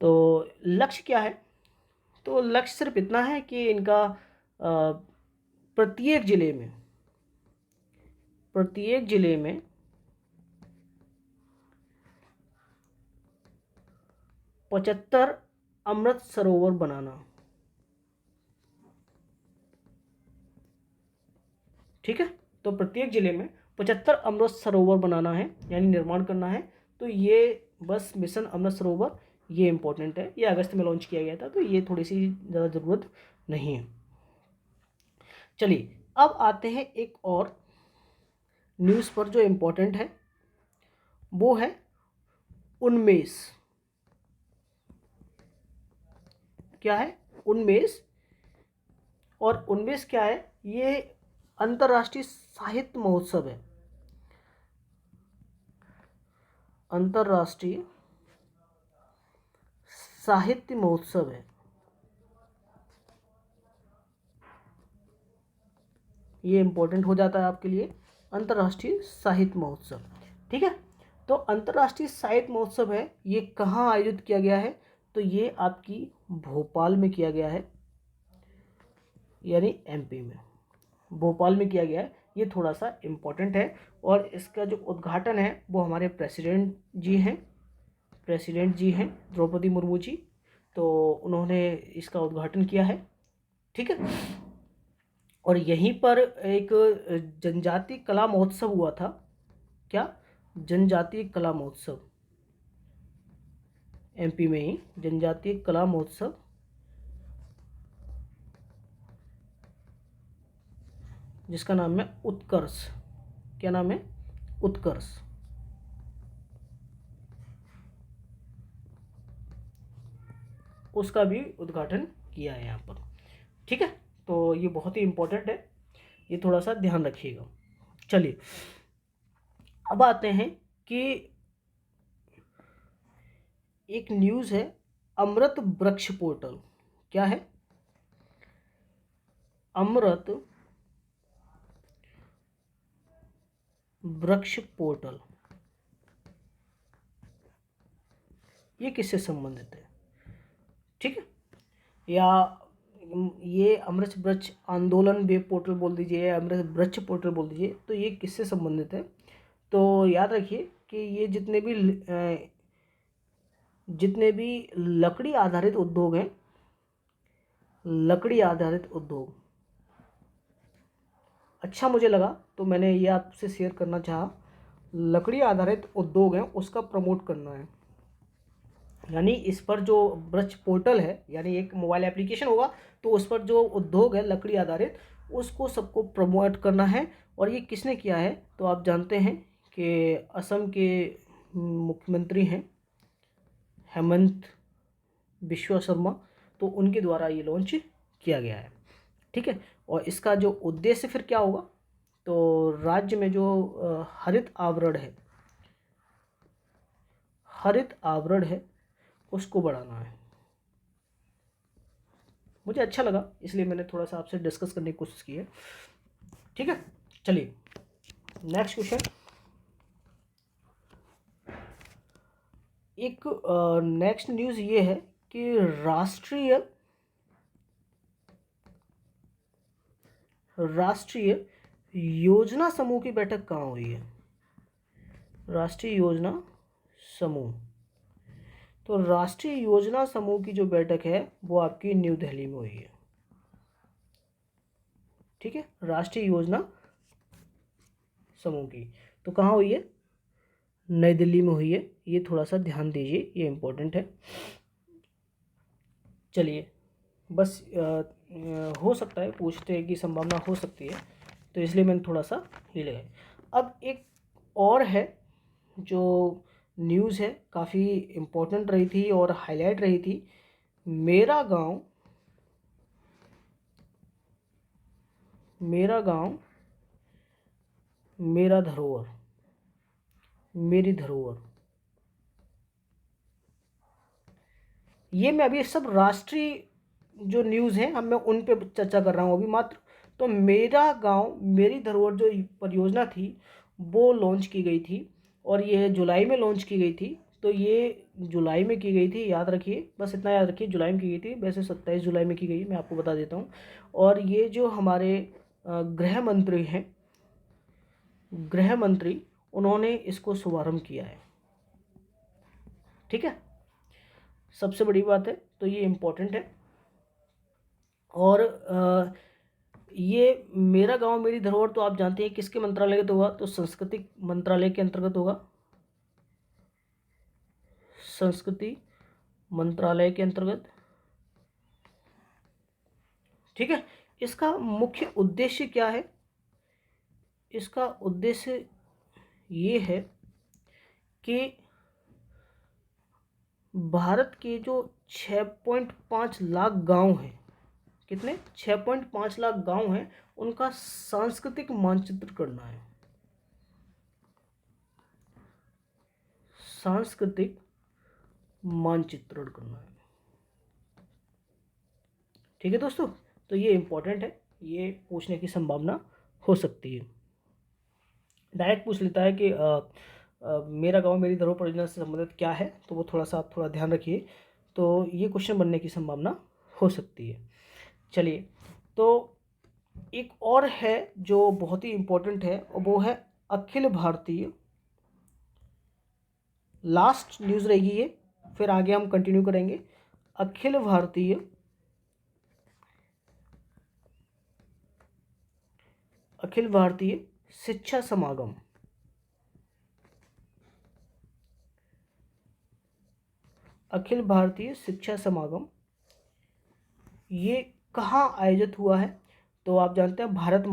तो लक्ष्य क्या है? तो लक्ष्य सिर्फ इतना है कि इनका प्रत्येक जिले में 75 अमृत सरोवर बनाना। ठीक है, तो प्रत्येक जिले में 75 अमृत सरोवर बनाना है, यानी निर्माण करना है। तो ये बस मिशन अमृत सरोवर ये इंपॉर्टेंट है, ये अगस्त में लॉन्च किया गया था, तो ये थोड़ी सी ज़्यादा ज़रूरत नहीं है। चलिए अब आते हैं एक और न्यूज़ पर जो इम्पोर्टेंट है, वो है उन्मेष। क्या है? उन्मेष। और उन्मेष क्या है? ये अंतर्राष्ट्रीय साहित्य महोत्सव है। अंतर्राष्ट्रीय साहित्य महोत्सव है। ये इम्पोर्टेंट हो जाता है आपके लिए। अंतर्राष्ट्रीय साहित्य महोत्सव, ठीक है। तो अंतर्राष्ट्रीय साहित्य महोत्सव है, ये कहाँ आयोजित किया गया है? तो ये आपकी भोपाल में किया गया है, यानी एमपी में, भोपाल में किया गया है। ये थोड़ा सा इम्पोर्टेंट है। और इसका जो उद्घाटन है वो हमारे प्रेसिडेंट जी हैं द्रौपदी मुर्मू जी, तो उन्होंने इसका उद्घाटन किया है, ठीक है। और यहीं पर एक जनजातीय कला महोत्सव हुआ था। क्या? जनजातीय कला महोत्सव, एमपी में ही जनजातीय कला महोत्सव, जिसका नाम है उत्कर्ष। क्या नाम है? उत्कर्ष। उसका भी उद्घाटन किया है यहाँ पर, ठीक है। तो ये बहुत ही इम्पोर्टेंट है, ये थोड़ा सा ध्यान रखिएगा। चलिए अब आते हैं कि एक न्यूज़ है, अमृत वृक्ष पोर्टल। क्या है? अमृत वृक्ष पोर्टल, ये किससे संबंधित है? ठीक है, या ये अमृत वृक्ष आंदोलन वेब पोर्टल बोल दीजिए, अमृत वृक्ष पोर्टल बोल दीजिए, तो ये किससे संबंधित है? तो याद रखिए कि ये जितने भी लकड़ी आधारित उद्योग हैं, लकड़ी आधारित उद्योग, अच्छा मुझे लगा तो मैंने ये आपसे शेयर करना चाहा। लकड़ी आधारित उद्योग हैं उसका प्रमोट करना है, यानी इस पर जो वृक्ष पोर्टल है, यानी एक मोबाइल एप्लीकेशन होगा, तो उस पर जो उद्योग है लकड़ी आधारित, उसको सबको प्रमोट करना है। और ये किसने किया है? तो आप जानते हैं कि असम के मुख्यमंत्री हैं हेमंत बिश्वा शर्मा, तो उनके द्वारा ये लॉन्च किया गया है, ठीक है। और इसका जो उद्देश्य फिर क्या होगा? तो राज्य में जो हरित आवरण है उसको बढ़ाना है। मुझे अच्छा लगा इसलिए मैंने थोड़ा सा आपसे डिस्कस करने की कोशिश की है, ठीक है। चलिए नेक्स्ट क्वेश्चन। एक नेक्स्ट न्यूज़ ये है कि राष्ट्रीय योजना समूह की बैठक कहाँ हुई है? राष्ट्रीय योजना समूह, तो राष्ट्रीय योजना समूह की जो बैठक है वो आपकी न्यू दिल्ली में हुई है, ठीक है। राष्ट्रीय योजना समूह की तो कहाँ हुई है? नई दिल्ली में हुई है। ये थोड़ा सा ध्यान दीजिए, ये इम्पोर्टेंट है। चलिए बस हो सकता है पूछते की संभावना हो सकती है, तो इसलिए मैंने थोड़ा सा ही लगाया। अब एक और है जो न्यूज़ है, काफ़ी इम्पोर्टेंट रही थी और हाईलाइट रही थी। मेरा गांव मेरा धरोहर, मेरी धरोहर, ये मैं अभी सब राष्ट्रीय जो न्यूज़ हैं हम मैं उन पे चर्चा कर रहा हूँ अभी मात्र। तो मेरा गांव मेरी धरोहर जो परियोजना थी वो लॉन्च की गई थी, और ये जुलाई में लॉन्च की गई थी। तो ये जुलाई में की गई थी, याद रखिए, बस इतना याद रखिए, जुलाई में की गई थी। वैसे 27 जुलाई में की गई, मैं आपको बता देता हूँ। और ये जो हमारे गृह मंत्री हैं, गृह मंत्री, उन्होंने इसको शुभारंभ किया है, ठीक है। सबसे बड़ी बात है, तो ये इम्पोर्टेंट है। और ये मेरा गांव मेरी धरोहर तो आप जानते हैं किसके मंत्रालय का होगा? तो संस्कृति मंत्रालय के अंतर्गत होगा, संस्कृति मंत्रालय के अंतर्गत, ठीक है। इसका मुख्य उद्देश्य क्या है? इसका उद्देश्य ये है कि भारत के जो 6.5 लाख गांव हैं, कितने? 6.5 लाख गांव हैं, उनका सांस्कृतिक मानचित्र करना है, सांस्कृतिक मानचित्रण करना है, ठीक है दोस्तों। तो ये इम्पोर्टेंट है, ये पूछने की संभावना हो सकती है। डायरेक्ट पूछ लेता है कि मेरा गांव मेरी धरोहर परियोजना से संबंधित क्या है, तो वो थोड़ा सा आप थोड़ा ध्यान रखिए। तो ये क्वेश्चन बनने की संभावना हो सकती है। चलिए, तो एक और है जो बहुत ही इम्पोर्टेंट है, और वो है अखिल भारतीय, लास्ट न्यूज़ रहेगी ये, फिर आगे हम कंटिन्यू करेंगे। अखिल भारतीय अखिल भारतीय शिक्षा समागम, अखिल भारतीय शिक्षा समागम ये कहाँ आयोजित हुआ है? तो आप जानते हैं भारत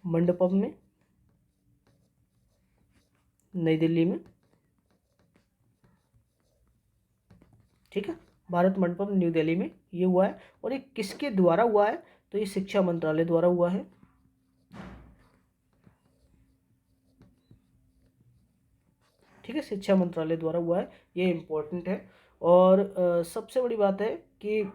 मंडपम में, नई दिल्ली में। ठीक है, भारत मंडपम न्यू दिल्ली में ये हुआ है। और ये किसके द्वारा हुआ है? तो ये शिक्षा मंत्रालय द्वारा हुआ है। ठीक है, शिक्षा मंत्रालय द्वारा हुआ है, ये इम्पोर्टेंट है। और सबसे बड़ी बात है कि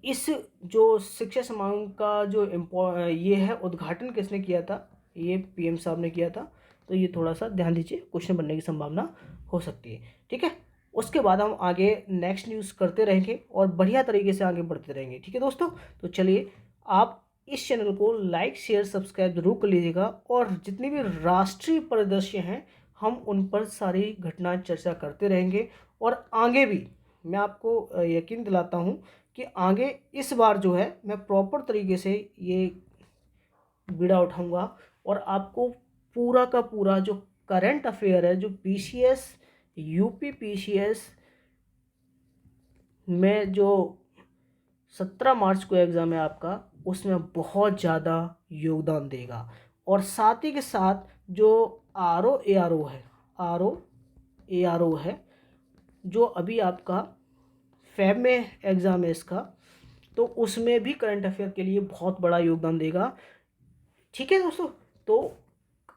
इस जो शिक्षा समागम का जो ये है, उद्घाटन किसने किया था? ये पीएम साहब ने किया था। तो ये थोड़ा सा ध्यान दीजिए, क्वेश्चन बनने की संभावना हो सकती है। ठीक है, उसके बाद हम आगे नेक्स्ट न्यूज़ करते रहेंगे और बढ़िया तरीके से आगे बढ़ते रहेंगे। ठीक है दोस्तों, तो चलिए, आप इस चैनल को लाइक शेयर सब्सक्राइब जरूर कर लीजिएगा, और जितनी भी राष्ट्रीय परिदृश्य हैं हम उन पर सारी घटना चर्चा करते रहेंगे। और आगे भी मैं आपको यकीन दिलाता हूँ कि आगे इस बार जो है मैं प्रॉपर तरीके से ये बीड़ा उठाऊंगा, और आपको पूरा का पूरा जो करंट अफेयर है, जो पीसीएस यूपी पीसीएस में जो 17 मार्च को एग्ज़ाम है आपका, उसमें बहुत ज़्यादा योगदान देगा। और साथ ही के साथ जो आर ए आर ओ है, जो अभी आपका फैब में एग्ज़ाम है इसका, तो उसमें भी करंट अफेयर के लिए बहुत बड़ा योगदान देगा। ठीक है दोस्तों, तो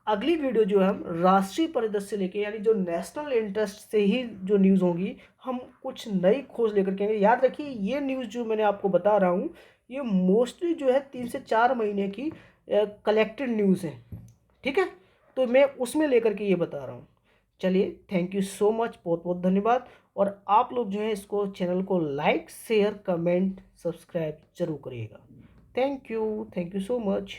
अगली वीडियो जो है हम राष्ट्रीय परिदृश्य से लेके, यानी जो नेशनल इंटरेस्ट से ही जो न्यूज़ होगी, हम कुछ नई खोज लेकर के आएंगे। याद रखिए, ये न्यूज़ जो मैंने आपको बता रहा हूँ, ये मोस्टली जो है 3 से 4 महीने की कलेक्टेड न्यूज़ है। ठीक है, तो मैं उसमें लेकर के ये बता रहा हूँ। चलिए, थैंक यू सो मच, बहुत बहुत धन्यवाद। और आप लोग जो है इसको चैनल को लाइक शेयर कमेंट सब्सक्राइब जरूर करिएगा। Thank you so much.